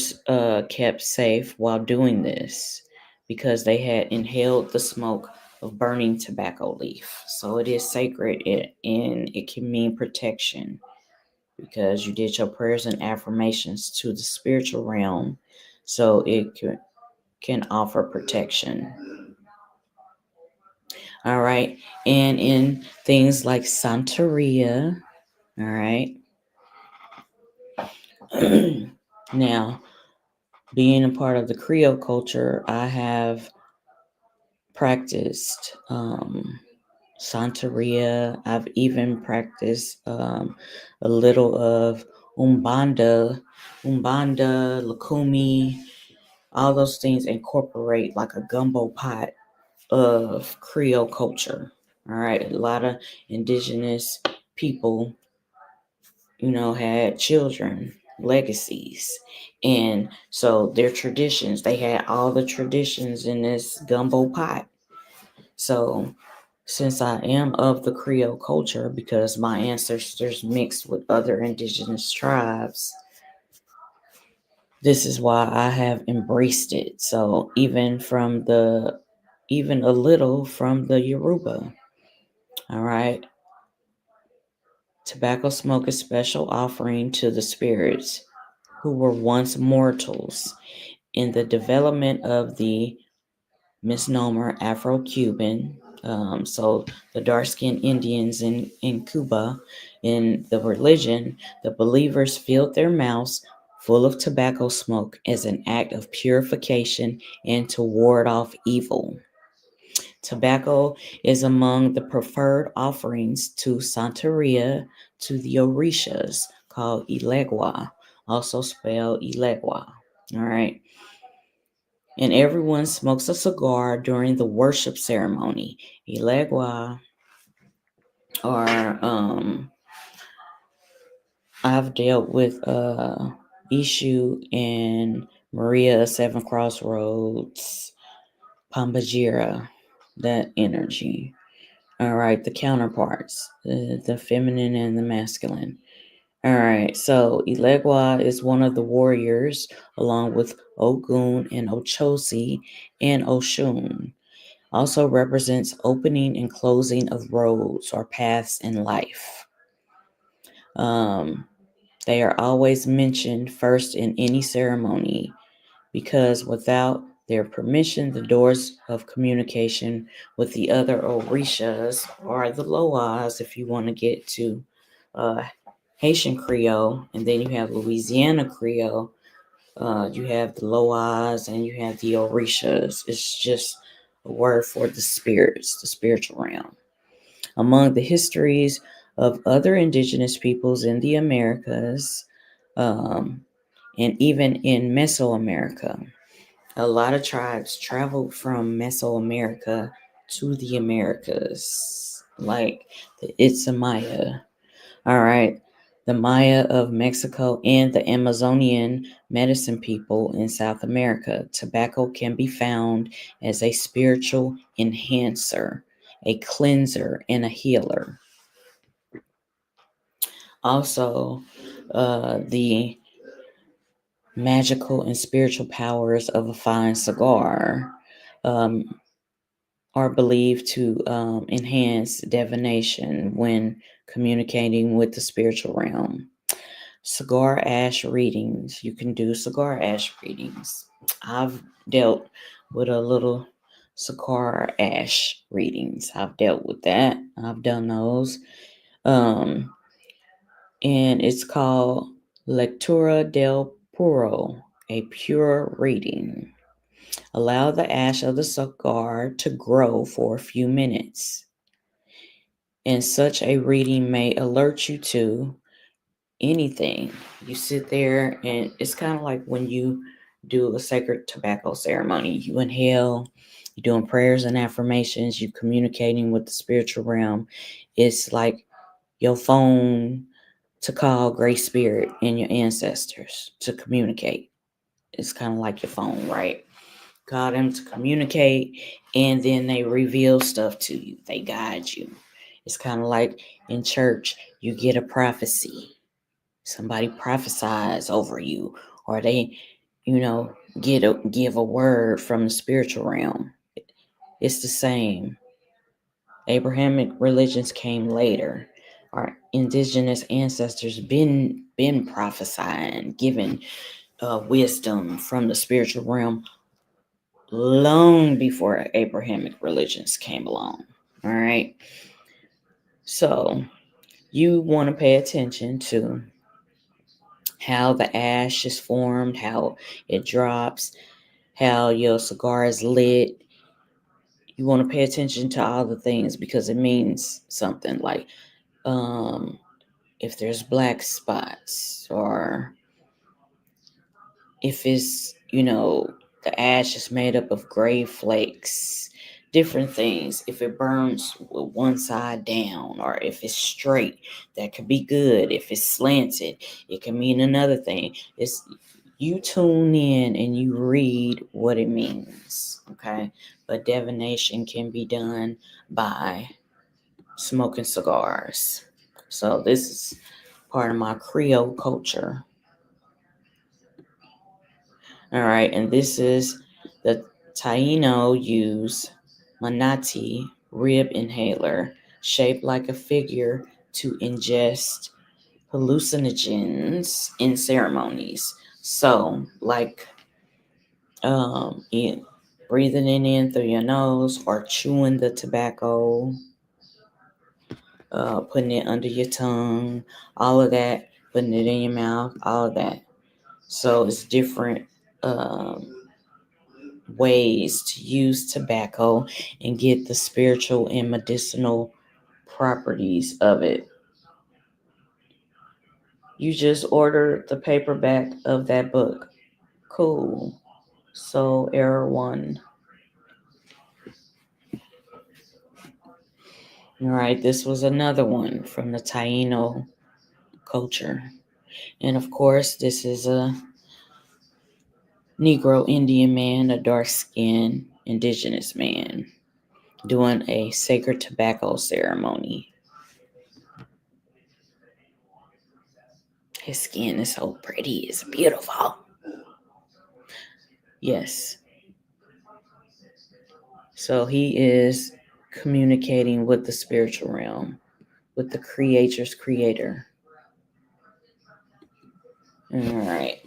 kept safe while doing this because they had inhaled the smoke of burning tobacco leaf. So it is sacred, and it can mean protection because you did your prayers and affirmations to the spiritual realm, so it can offer protection. All right. And in things like Santeria, all right. Now, being a part of the Creole culture, I have practiced Santeria. I've even practiced a little of Umbanda, Lukumi. All those things incorporate like a gumbo pot of Creole culture. All right. A lot of indigenous people, had children, legacies. And so their traditions, they had all the traditions in this gumbo pot. So since I am of the Creole culture, because my ancestors mixed with other indigenous tribes, this is why I have embraced it. So even a little from the Yoruba. All right. Tobacco smoke is special offering to the spirits who were once mortals. In the development of the misnomer Afro-Cuban, so the dark-skinned Indians in Cuba, in the religion, the believers filled their mouths full of tobacco smoke as an act of purification and to ward off evil. Tobacco is among the preferred offerings to Santeria, to the Orishas, called Ilegua, also spelled Ilegua. All right. And everyone smokes a cigar during the worship ceremony. Ilegua, or I've dealt with Ishu and Maria Seven Crossroads, Pambajira, that energy. All right, the counterparts, the feminine and the masculine. All right, so Ilegua is one of the warriors, along with Ogun and Ochosi and Oshun. Also represents opening and closing of roads or paths in life. They are always mentioned first in any ceremony because without their permission, the doors of communication with the other Orishas, or the Loas, if you want to get to Haitian Creole, and then you have Louisiana Creole, You have the Loas and you have the Orishas. It's just a word for the spirits, the spiritual realm. Among the histories of other indigenous peoples in the Americas, and even in Mesoamerica, a lot of tribes traveled from Mesoamerica to the Americas, like the Itzamaya. All right. The Maya of Mexico and the Amazonian medicine people in South America. Tobacco can be found as a spiritual enhancer, a cleanser, and a healer. Also, the magical and spiritual powers of a fine cigar are believed to enhance divination when communicating with the spiritual realm. Cigar ash readings. You can do cigar ash readings. I've dealt with a little cigar ash readings. I've dealt with that. I've done those. And it's called Lectura del Puro, a pure reading. Allow the ash of the cigar to grow for a few minutes. And such a reading may alert you to anything. You sit there, and it's kind of like when you do a sacred tobacco ceremony. You inhale, you're doing prayers and affirmations, you're communicating with the spiritual realm. It's like your phone to call Great Spirit and your ancestors to communicate. It's kind of like your phone, right? Call them to communicate, and then they reveal stuff to you. They guide you. It's kind of like in church, you get a prophecy. Somebody prophesies over you, or they, give a word from the spiritual realm. It's the same. Abrahamic religions came later. Our indigenous ancestors been prophesying, giving wisdom from the spiritual realm long before Abrahamic religions came along. All right. So you want to pay attention to how the ash is formed, how it drops, how your cigar is lit. You want to pay attention to all the things because it means something. Like if there's black spots, or if it's, the ash is made up of gray flakes, different things. If it burns with one side down, or if it's straight, that could be good. If it's slanted, it can mean another thing. It's you tune in and you read what it means, okay? But divination can be done by smoking cigars. So this is part of my Creole culture. All right, and this is the Taino use Manati rib inhaler shaped like a figure to ingest hallucinogens in ceremonies. So, like breathing it in through your nose, or chewing the tobacco, putting it under your tongue, all of that, putting it in your mouth, all of that. So it's different ways to use tobacco and get the spiritual and medicinal properties of it. You just order the paperback of that book. Cool. So error 1. All right, this was another one from the Taino culture. And of course, this is a Negro Indian man, a dark-skinned indigenous man, doing a sacred tobacco ceremony. His skin is so pretty. It's beautiful. Yes. So he is communicating with the spiritual realm, with the Creatress creator. All right.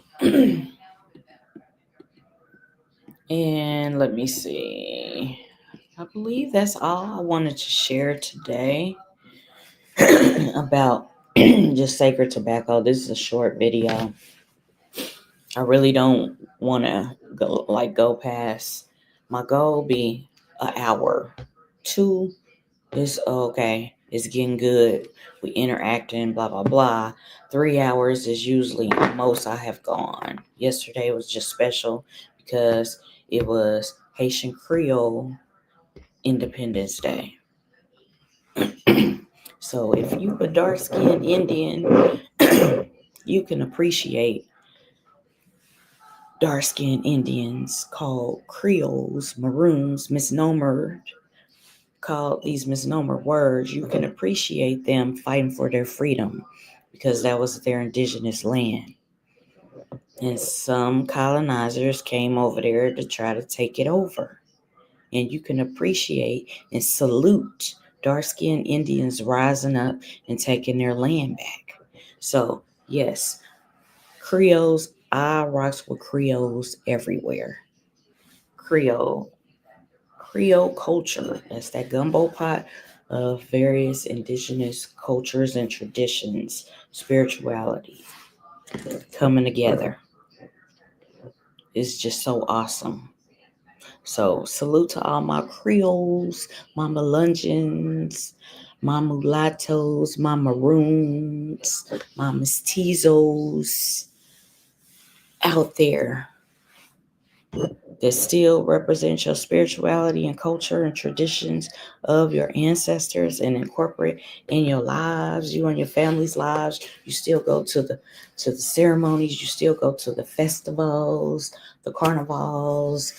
And let me see. I believe that's all I wanted to share today about just sacred tobacco. This is a short video. I really don't want to go past. My goal be an hour. 2 is okay. It's getting good. We interacting, blah blah blah. 3 hours is usually the most I have gone. Yesterday was just special because it was Haitian Creole Independence Day. So if you a dark skinned Indian, you can appreciate dark skinned Indians called Creoles, Maroons, misnomered, called these misnomer words. You can appreciate them fighting for their freedom because that was their indigenous land. And some colonizers came over there to try to take it over. And you can appreciate and salute dark-skinned Indians rising up and taking their land back. So, yes, Creoles, I rocks with Creoles everywhere. Creole culture. That's that gumbo pot of various indigenous cultures and traditions, spirituality coming together. It's just so awesome. So salute to all my Creoles, my Melungeons, my mulattoes, my maroons, my mestizos out there that still represent your spirituality and culture and traditions of your ancestors and incorporate in your lives, you and your family's lives. You still go to the ceremonies, you still go to the festivals, the carnivals,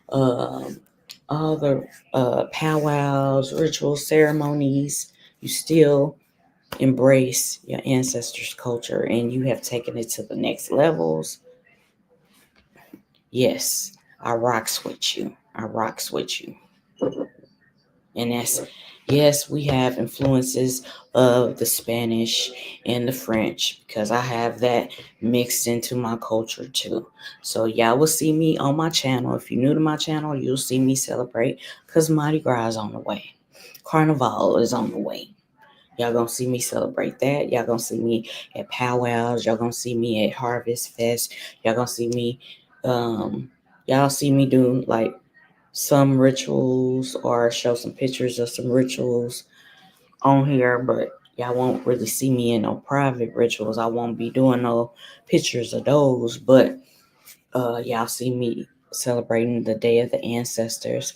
all the powwows, rituals, ceremonies. You still embrace your ancestors' culture and you have taken it to the next levels. Yes, I rocks with you. I rocks with you. And that's, yes, we have influences of the Spanish and the French because I have that mixed into my culture too. So y'all will see me on my channel. If you're new to my channel, you'll see me celebrate because Mardi Gras is on the way. Carnival is on the way. Y'all gonna see me celebrate that. Y'all gonna see me at powwows. Y'all gonna see me at Harvest Fest. Y'all gonna see me, y'all see me do like some rituals or show some pictures of some rituals on here, but y'all won't really see me in no private rituals. I won't be doing no pictures of those, but y'all see me celebrating the Day of the Ancestors,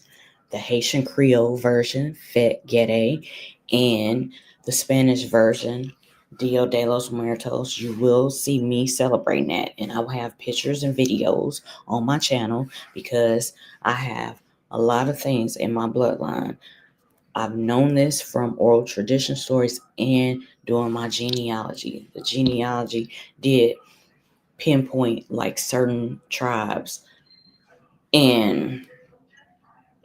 the Haitian Creole version, Fête Gede, and the Spanish version, Dia de los Muertos. You will see me celebrating that, and I will have pictures and videos on my channel because I have a lot of things in my bloodline. I've known this from oral tradition stories and doing my genealogy. The genealogy did pinpoint like certain tribes, and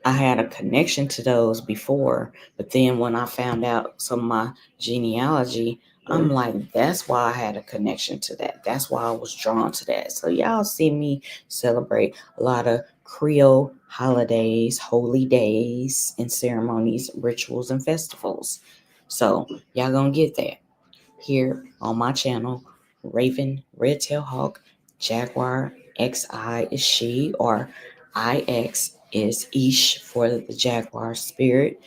I had a connection to those before, but then when I found out some of my genealogy, I'm like, that's why I had a connection to that. That's why I was drawn to that. So y'all see me celebrate a lot of Creole holidays, holy days, and ceremonies, rituals, and festivals. So y'all gonna get that here on my channel, Ravenredtailhawk. Jaguarxi is she, or IX is Ish for the Jaguar spirit.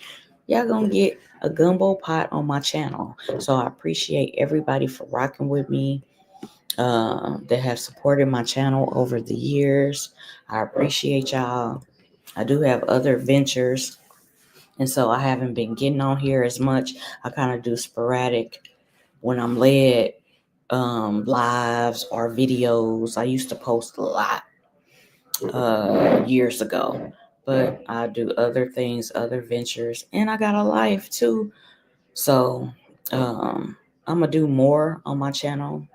Y'all gonna get a gumbo pot on my channel. So I appreciate everybody for rocking with me, that have supported my channel over the years. I appreciate y'all. I do have other ventures, and so I haven't been getting on here as much. I kind of do sporadic when I'm led, lives or videos. I used to post a lot years ago, but I do other things, other ventures, and I got a life too. So I'm gonna do more on my channel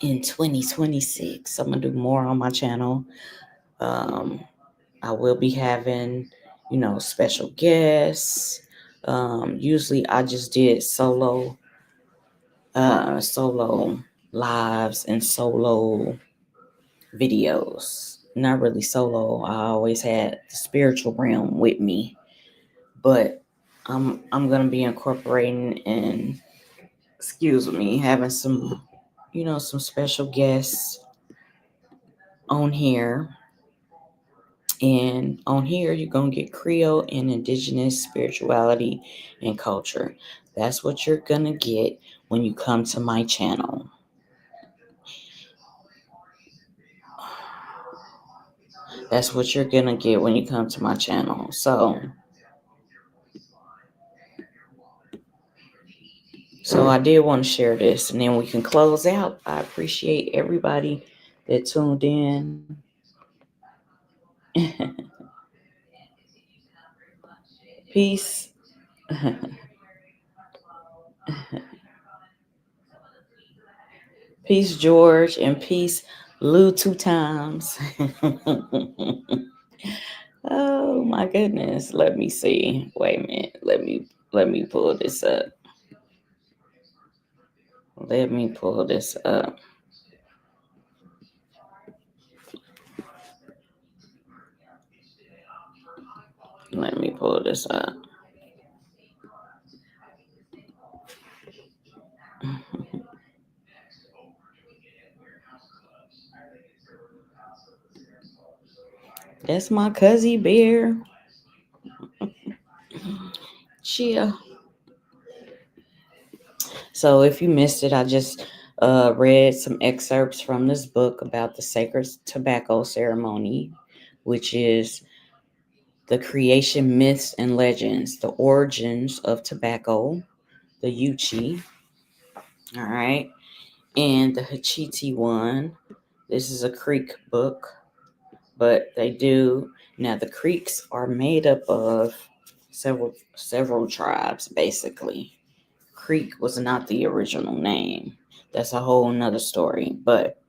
in 2026. I'm gonna do more on my channel. um, I will be having, special guests. Usually I just did solo lives and solo videos. Not really solo. I always had the spiritual realm with me, but I'm gonna be incorporating and, having some, some special guests on here. And on here, you're going to get Creole and Indigenous spirituality and culture. That's what you're going to get when you come to my channel. That's what you're going to get when you come to my channel. So I did want to share this, and then we can close out. I appreciate everybody that tuned in. Peace. Peace, George, and peace, Lou, 2 times. Oh my goodness. Let me see. Wait a minute. Let me pull this up. Let me pull this up. Let me pull this up. That's my cousin bear. Chia. So if you missed it, I just read some excerpts from this book about the sacred tobacco ceremony, which is the creation myths and legends, the origins of tobacco, the Yuchi. All right. And the Hachiti one. This is a Creek book, but they do. Now, the Creeks are made up of several tribes, basically. Creek was not the original name. That's a whole nother story. But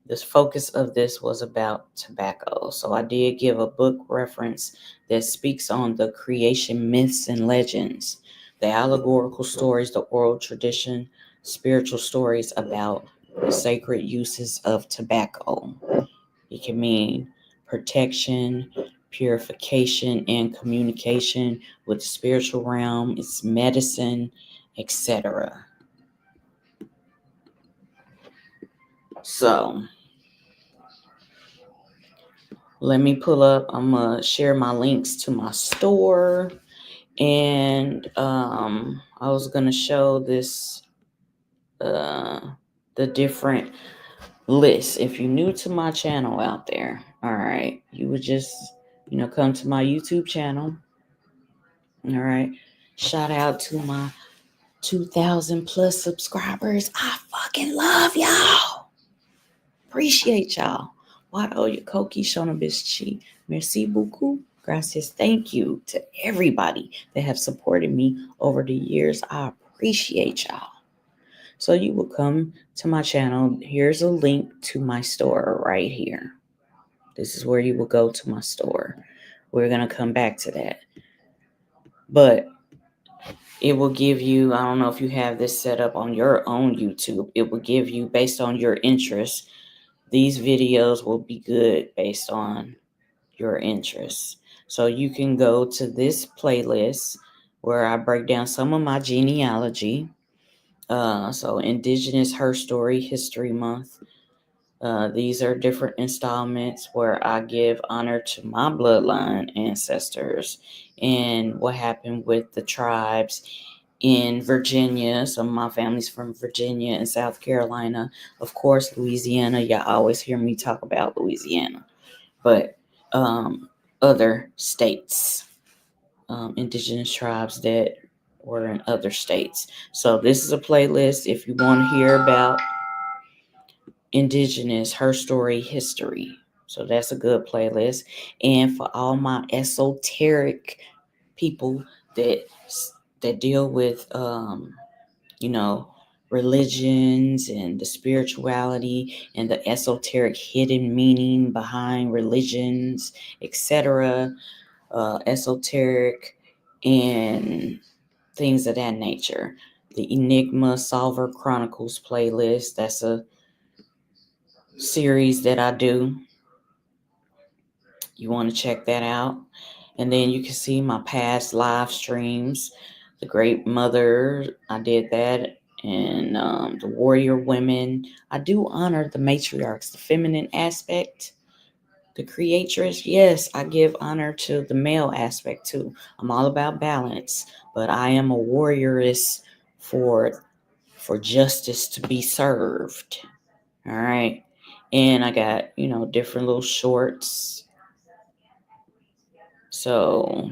the focus of this was about tobacco. So I did give a book reference that speaks on the creation myths and legends, the allegorical stories, the oral tradition, spiritual stories about the sacred uses of tobacco. It can mean protection, purification, and communication with the spiritual realm, its medicine, etc. So let me pull up. I'm going to share my links to my store. And I was going to show this, the different lists. If you're new to my channel out there, all right, you would just, come to my YouTube channel. All right. Shout out to my 2,000 plus subscribers. I fucking love y'all. Appreciate y'all. Wado Yakoki Shonabischi. Merci beaucoup. Gracias. Thank you to everybody that have supported me over the years. I appreciate y'all. So you will come to my channel. Here's a link to my store right here. This is where you will go to my store. We're going to come back to that. But it will give you, I don't know if you have this set up on your own YouTube. It will give you, based on your interests, these videos will be good based on your interests. So you can go to this playlist where I break down some of my genealogy. So Indigenous Her Story History Month. These are different installments where I give honor to my bloodline ancestors and what happened with the tribes in Virginia. Some of my family's from Virginia and South Carolina. Of course, Louisiana. Y'all always hear me talk about Louisiana. But other states, indigenous tribes that were in other states. So this is a playlist if you want to hear about Indigenous, her story, history. So that's a good playlist. And for all my esoteric people that deal with religions and the spirituality and the esoteric hidden meaning behind religions, etc., esoteric and things of that nature. The Enigma Solver Chronicles playlist, that's a series that I do. You want to check that out. And then you can see my past live streams. The Great Mother, I did that and the warrior women. I do honor the matriarchs, the feminine aspect, the creatress. Yes, I give honor to the male aspect too. I'm all about balance, but I am a warrioress for justice to be served. All right. And I got, different little shorts. So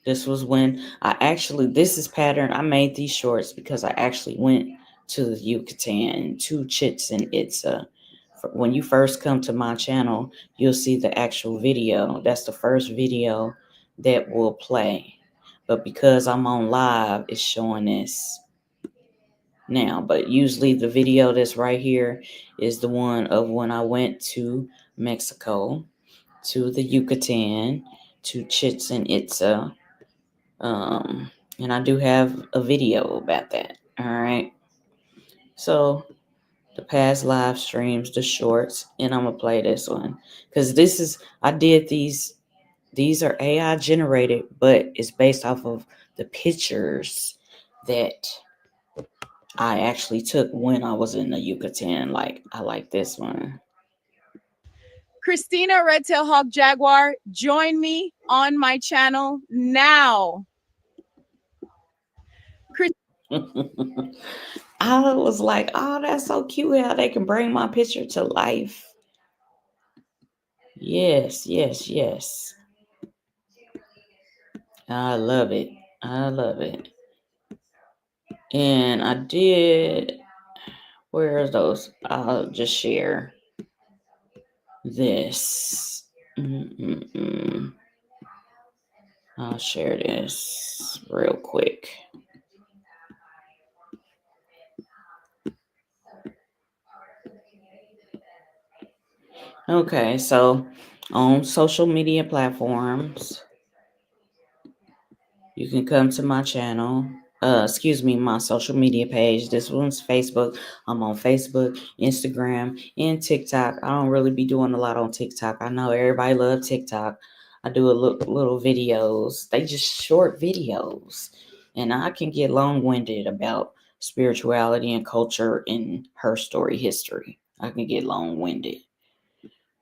this was when this is pattern. I made these shorts because I actually went to the Yucatan, to Chichen Itza. When you first come to my channel, you'll see the actual video. That's the first video that will play. But because I'm on live, it's showing this now. But usually the video that's right here is the one of when I went to Mexico, to the Yucatan, to Chichen Itza. And I do have a video about that. All right. So the past live streams, the shorts, and I'm gonna play this one because I did these. These are AI generated, but it's based off of the pictures that I actually took when I was in the Yucatan. Like, I like this one. Christina Redtailhawk Jaguar, join me on my channel now. I was like, oh, that's so cute how they can bring my picture to life. Yes, yes, yes. I love it. I love it. And I did, where are those? I'll just share this. I'll share this real quick. Okay, so on social media platforms, you can come to my channel. My social media page. This one's Facebook. I'm on Facebook, Instagram, and TikTok. I don't really be doing a lot on TikTok. I know everybody loves TikTok. I do a little videos. They just short videos. And I can get long-winded about spirituality and culture and her story history. I can get long-winded.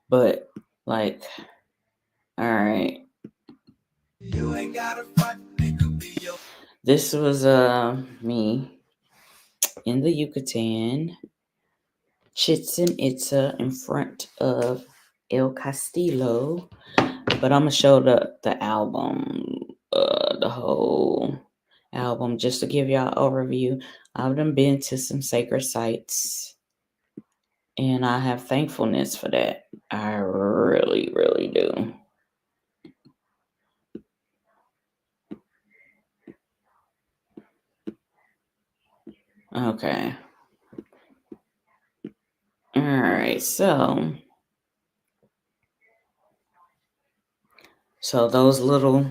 But, like, all right. You ain't gotta fight, this was me in the Yucatan, Chichen Itza, in front of El Castillo. But I'm gonna show the album, the whole album, just to give y'all an overview. I've done been to some sacred sites, and I have thankfulness for that. I really, really do. Okay. All right, so those little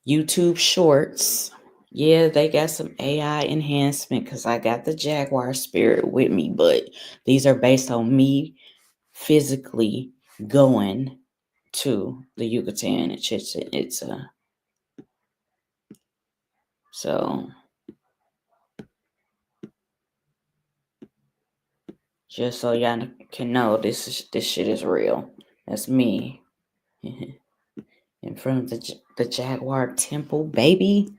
YouTube shorts, yeah, they got some AI enhancement because I got the Jaguar spirit with me, but these are based on me physically going to the Yucatan and Chichen Itza. So just so y'all can know, this shit is real. That's me in front of the Jaguar temple, baby.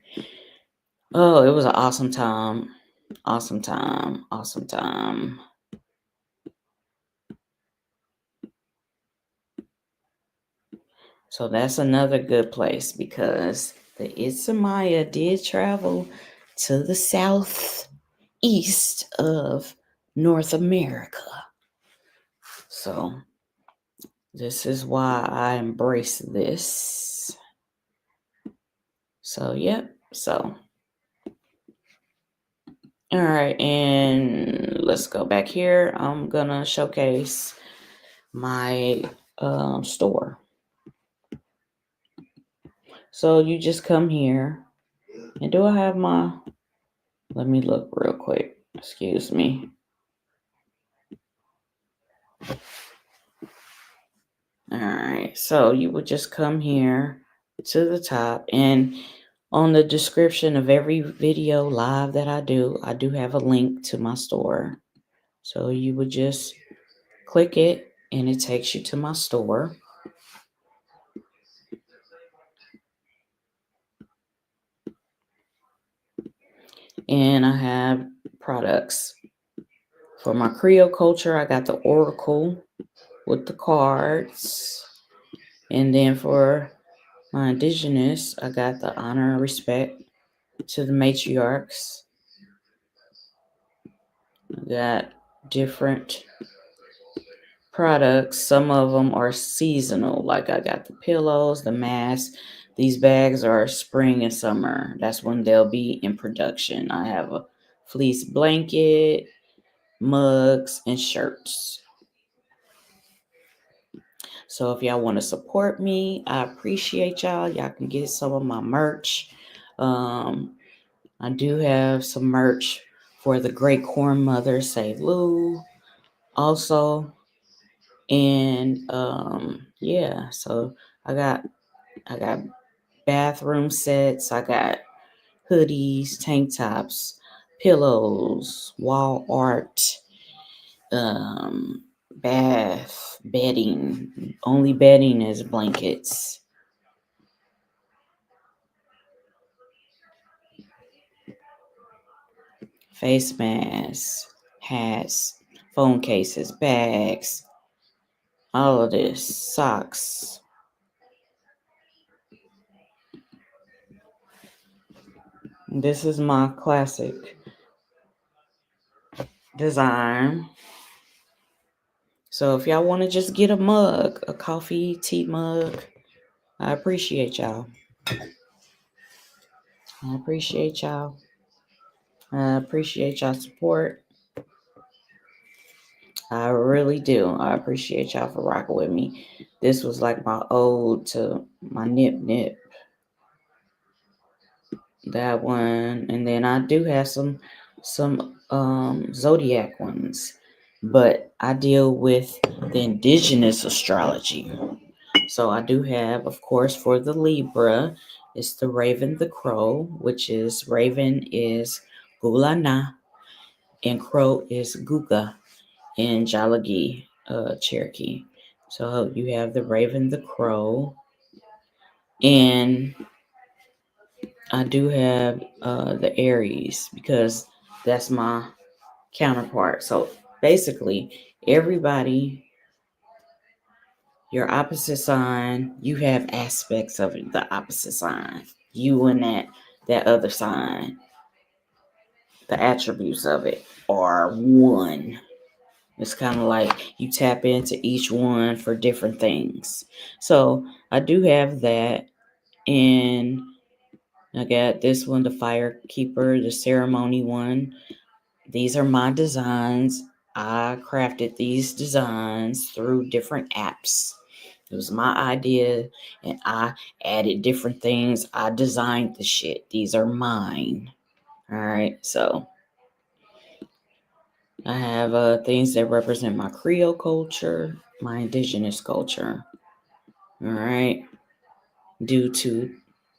Oh, it was an awesome time. Awesome time. Awesome time. So that's another good place because the Itzamaya did travel to the southeast of North America. So this is why I embrace this. So, yep. So, all right. And let's go back here. I'm going to showcase my store. So you just come here. And do I have my... Let me look real quick. Excuse me. All right. So you would just come here to the top. And On the description of every video live that I do have a link to my store. So you would just click it and it takes you to my store. And I have products. For my Creole culture, I got the Oracle with the cards. And then for my Indigenous, I got the honor and respect to the matriarchs. I got different products. Some of them are seasonal. Like I got the pillows, the masks. These bags are spring and summer. That's when they'll be in production. I have a fleece blanket, mugs, and shirts. So if y'all want to support me, I appreciate y'all. Y'all can get some of my merch. I do have some merch for the Great Corn Mother, say Lou. Also, and yeah, so I got bathroom sets, I got hoodies, tank tops, pillows, wall art, bath bedding. Only bedding is blankets. Face masks, hats, phone cases, bags, all of this, socks. This is my classic design. So if y'all want to just get a mug, a coffee, tea mug, I appreciate y'all. I appreciate y'all. I appreciate y'all support. I really do. I appreciate y'all for rocking with me. This was like my ode to my nip. That one. And then I do have some zodiac ones. But I deal with the indigenous astrology. So I do have, of course, for the Libra, it's the Raven the Crow, which is Raven is Gulana and Crow is Guga in Jalagi, Cherokee. So you have the Raven the Crow. And I do have the Aries because that's my counterpart. So basically, everybody, your opposite sign, you have aspects of it, the opposite sign. You and that other sign, the attributes of it are one. It's kind of like you tap into each one for different things. So I do have that. And I got this one, the Fire Keeper, the ceremony one. These are my designs. I crafted these designs through different apps. It was my idea, and I added different things. I designed the shit. These are mine. All right, so I have things that represent my Creole culture, my indigenous culture. All right, due to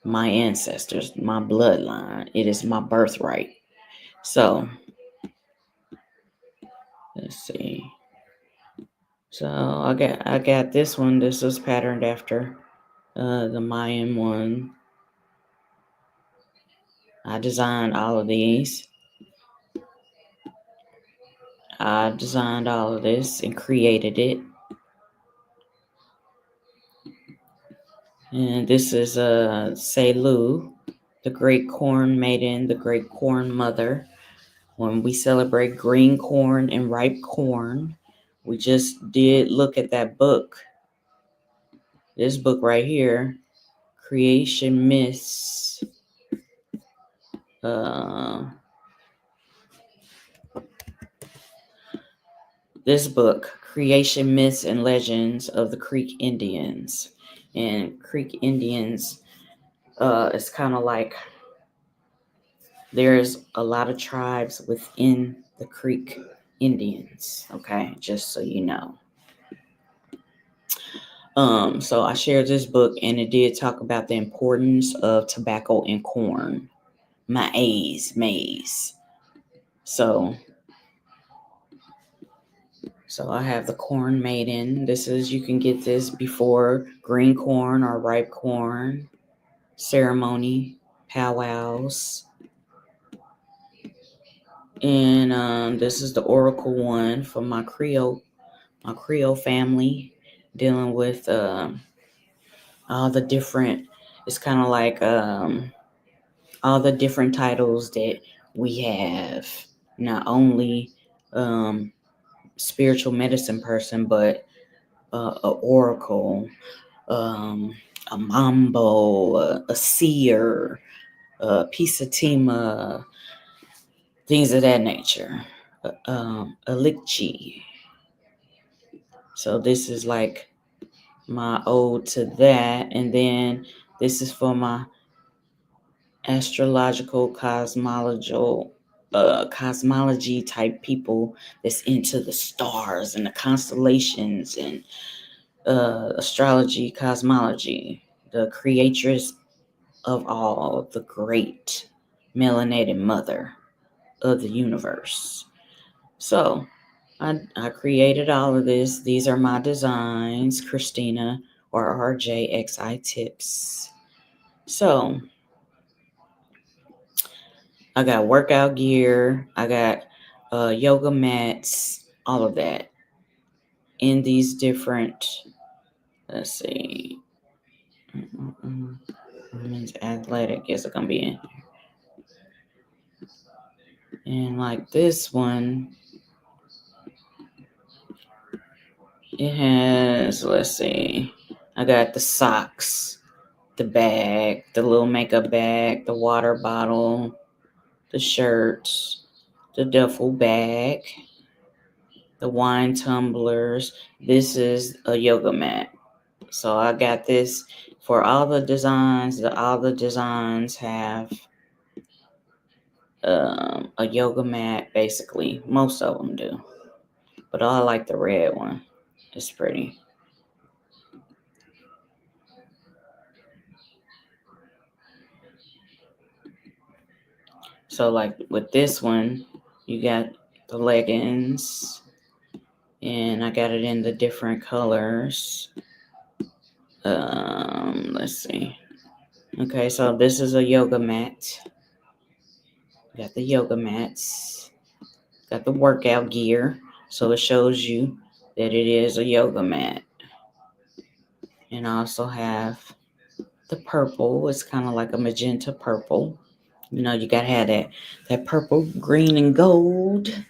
my ancestors, my bloodline. It is my birthright. So let's see. So I got this one. This was patterned after the Mayan one. I designed all of these. I designed all of this and created it. And this is Selu, the great corn maiden, the great corn mother. When we celebrate green corn and ripe corn, we just did look at that book. This book right here, Creation Myths. This book, Creation Myths and Legends of the Creek Indians. And Creek Indians, it's kind of like there's a lot of tribes within the Creek Indians, okay? Just so you know. So I shared this book, and it did talk about the importance of tobacco and corn. Maize. So I have the Corn Maiden. You can get this before green corn or ripe corn ceremony, powwows. And this is the Oracle one for my Creole family, dealing with all the different, it's kind of like all the different titles that we have. Not only spiritual medicine person, but a oracle, a mambo, a seer, a pisatima, things of that nature. A lichi. So this is like my ode to that, and then this is for my astrological cosmology type people that's into the stars and the constellations and astrology, cosmology, the creatress of all, the great melanated mother of the universe. So I created all of this. These are my designs, Christina, or RRJXI tips. So I got workout gear, I got yoga mats, all of that in these different, let's see, women's athletic is it gonna be in. And like this one, it has, let's see, I got the socks, the bag, the little makeup bag, the water bottle, the shirts, the duffel bag, the wine tumblers. This is a yoga mat. So I got this for all the designs. All the designs have a yoga mat, basically. Most of them do. But I like the red one. It's pretty. So like with this one, you got the leggings, and I got it in the different colors. Let's see. Okay, so this is a yoga mat. Got the yoga mats. Got the workout gear. So it shows you that it is a yoga mat. And I also have the purple. It's kind of like a magenta purple. You know, you got to have that purple, green, and gold.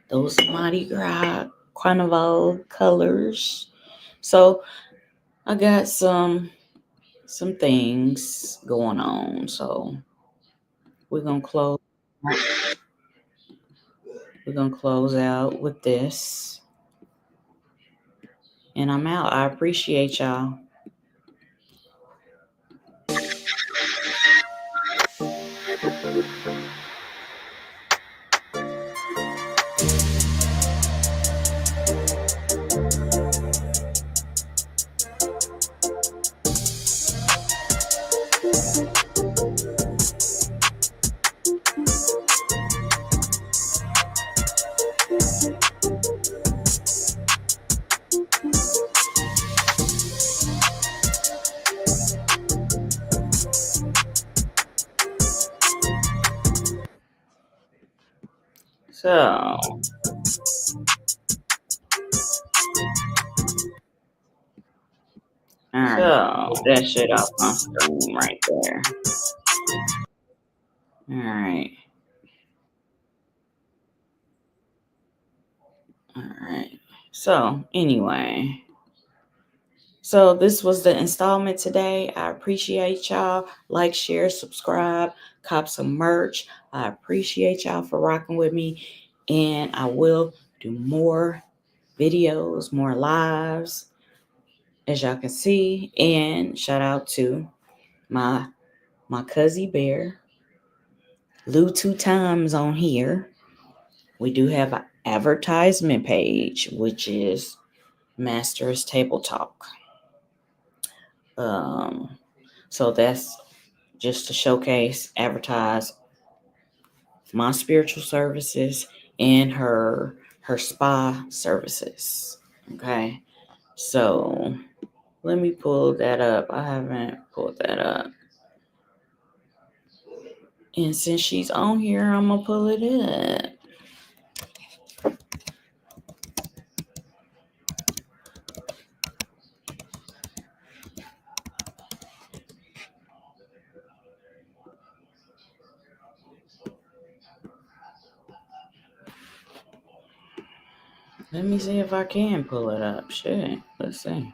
Those Mardi Gras Carnival colors. So I got some things going on. So we're gonna close out with this. And I'm out. I appreciate y'all. So, alright, so that shit off my screen right there. Alright. So, anyway. So, this was the installment today. I appreciate y'all. Like, share, subscribe, cop some merch. I appreciate y'all for rocking with me. And I will do more videos, more lives, as y'all can see. And shout out to my cousin bear, Lou 2 times on here. We do have an advertisement page, which is Master's Table Talk. So that's just to showcase, advertise my spiritual services and her spa services. Okay. So let me pull that up. I haven't pulled that up. And since she's on here, I'm gonna pull it up. Let me see if I can pull it up. Shit. Let's see.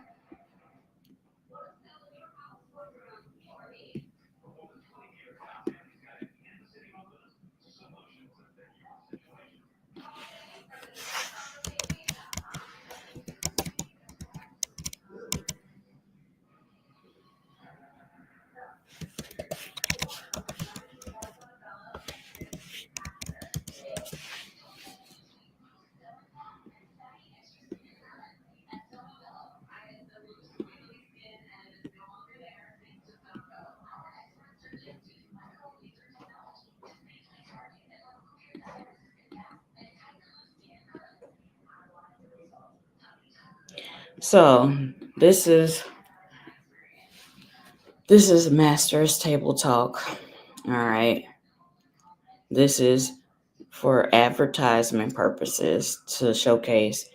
So this is Master's Table Talk. All right. This is for advertisement purposes to showcase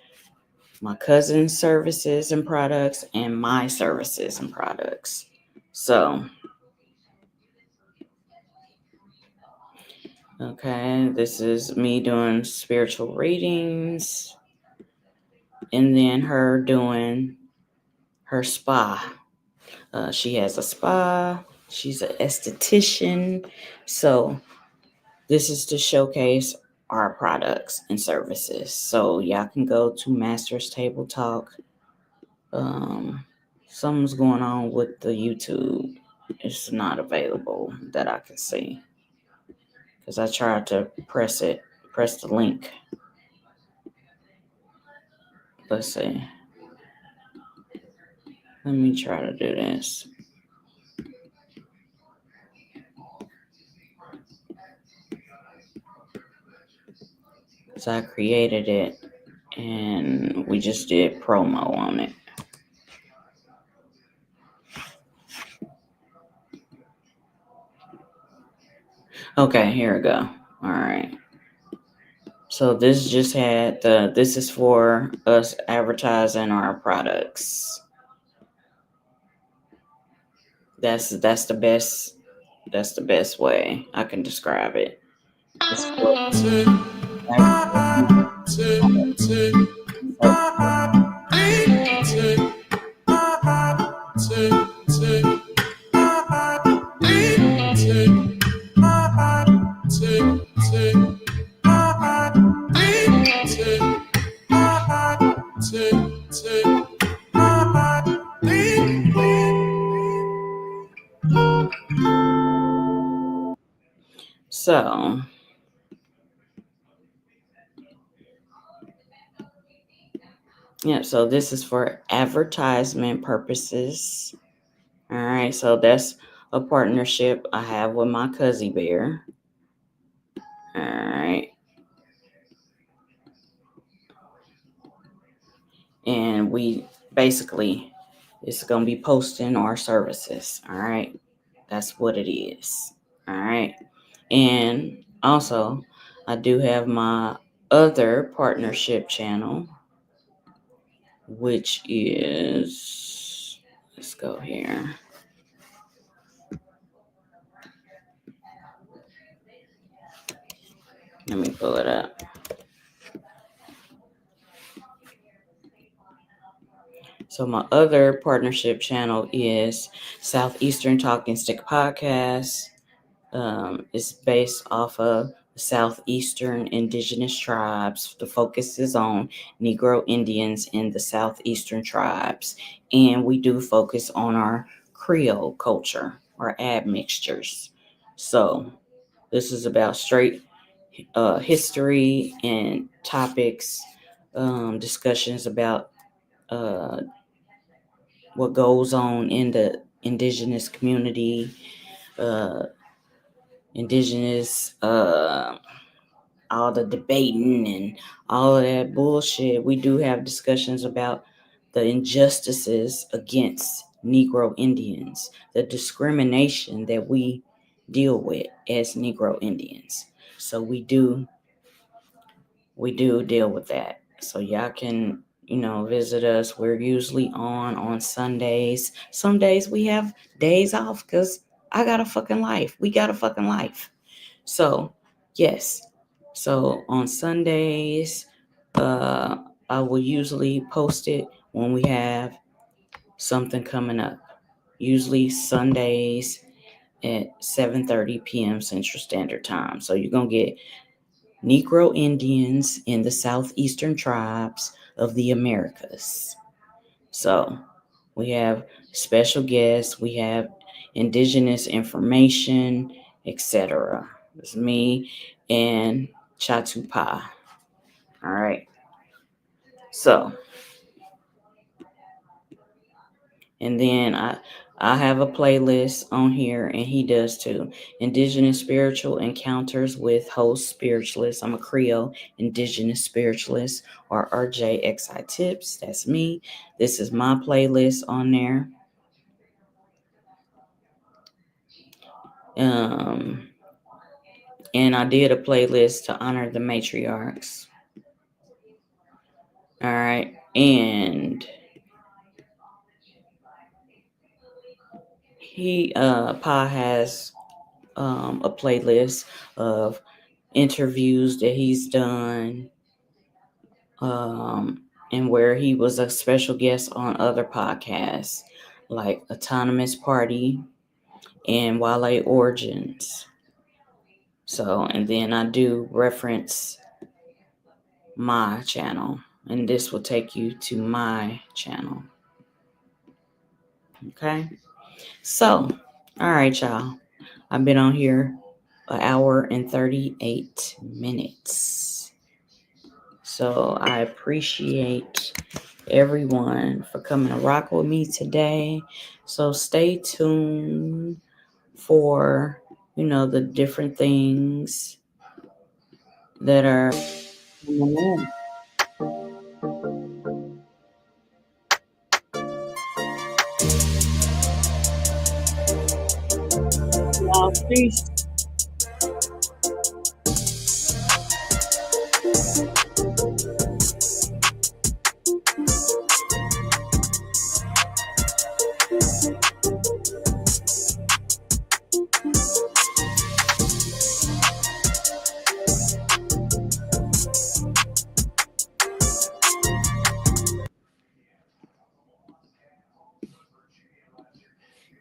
my cousin's services and products and my services and products. So, okay, this is me doing spiritual readings and then her doing her spa. She has a spa. She's an esthetician. So, this is to showcase our products and services. So, y'all can go to Master's Table Talk. Something's going on with the YouTube. It's not available that I can see. Because I tried to press the link. Let's see. Let me try to do this. So I created it and we just did promo on it. Okay, here we go. All right. So this just had this is for us advertising our products. That's the best way I can describe it. So, yeah, so this is for advertisement purposes. All right, so that's a partnership I have with my Cuzzy Bear. All right. And we basically, it's going to be posting our services. All right. That's what it is. All right. And also, I do have my other partnership channel, which is, let's go here. Let me pull it up. So my other partnership channel is Southeastern Talking Stick Podcast. It's based off of Southeastern Indigenous tribes. The focus is on Negro Indians in the Southeastern tribes. And we do focus on our Creole culture, our admixtures. So this is about straight history and topics, discussions about what goes on in the indigenous community, indigenous, all the debating and all of that bullshit. We do have discussions about the injustices against Negro Indians, the discrimination that we deal with as Negro Indians. So we do deal with that. So y'all can, visit us. We're usually on Sundays. Some days we have days off because I got a fucking life. We got a fucking life. So, yes. So on Sundays, I will usually post it when we have something coming up. Usually Sundays at 7:30 p.m. Central Standard Time. So you're going to get Negro Indians in the southeastern tribes of the Americas. So we have special guests, we have indigenous information, etc. It's me and Chatupa. All right. So, and then I have a playlist on here, and he does too. Indigenous Spiritual Encounters with Host Spiritualist. I'm a Creole Indigenous Spiritualist, or RRJXI Tips. That's me. This is my playlist on there. And I did a playlist to honor the matriarchs. All right. And Pa has a playlist of interviews that he's done, and where he was a special guest on other podcasts like Autonomous Party and Wale Origins. So, and then I do reference my channel, and this will take you to my channel. Okay. So, all right, y'all. I've been on here an hour and 38 minutes. So I appreciate everyone for coming to rock with me today. So stay tuned for, the different things that are coming in. Y'all, peace.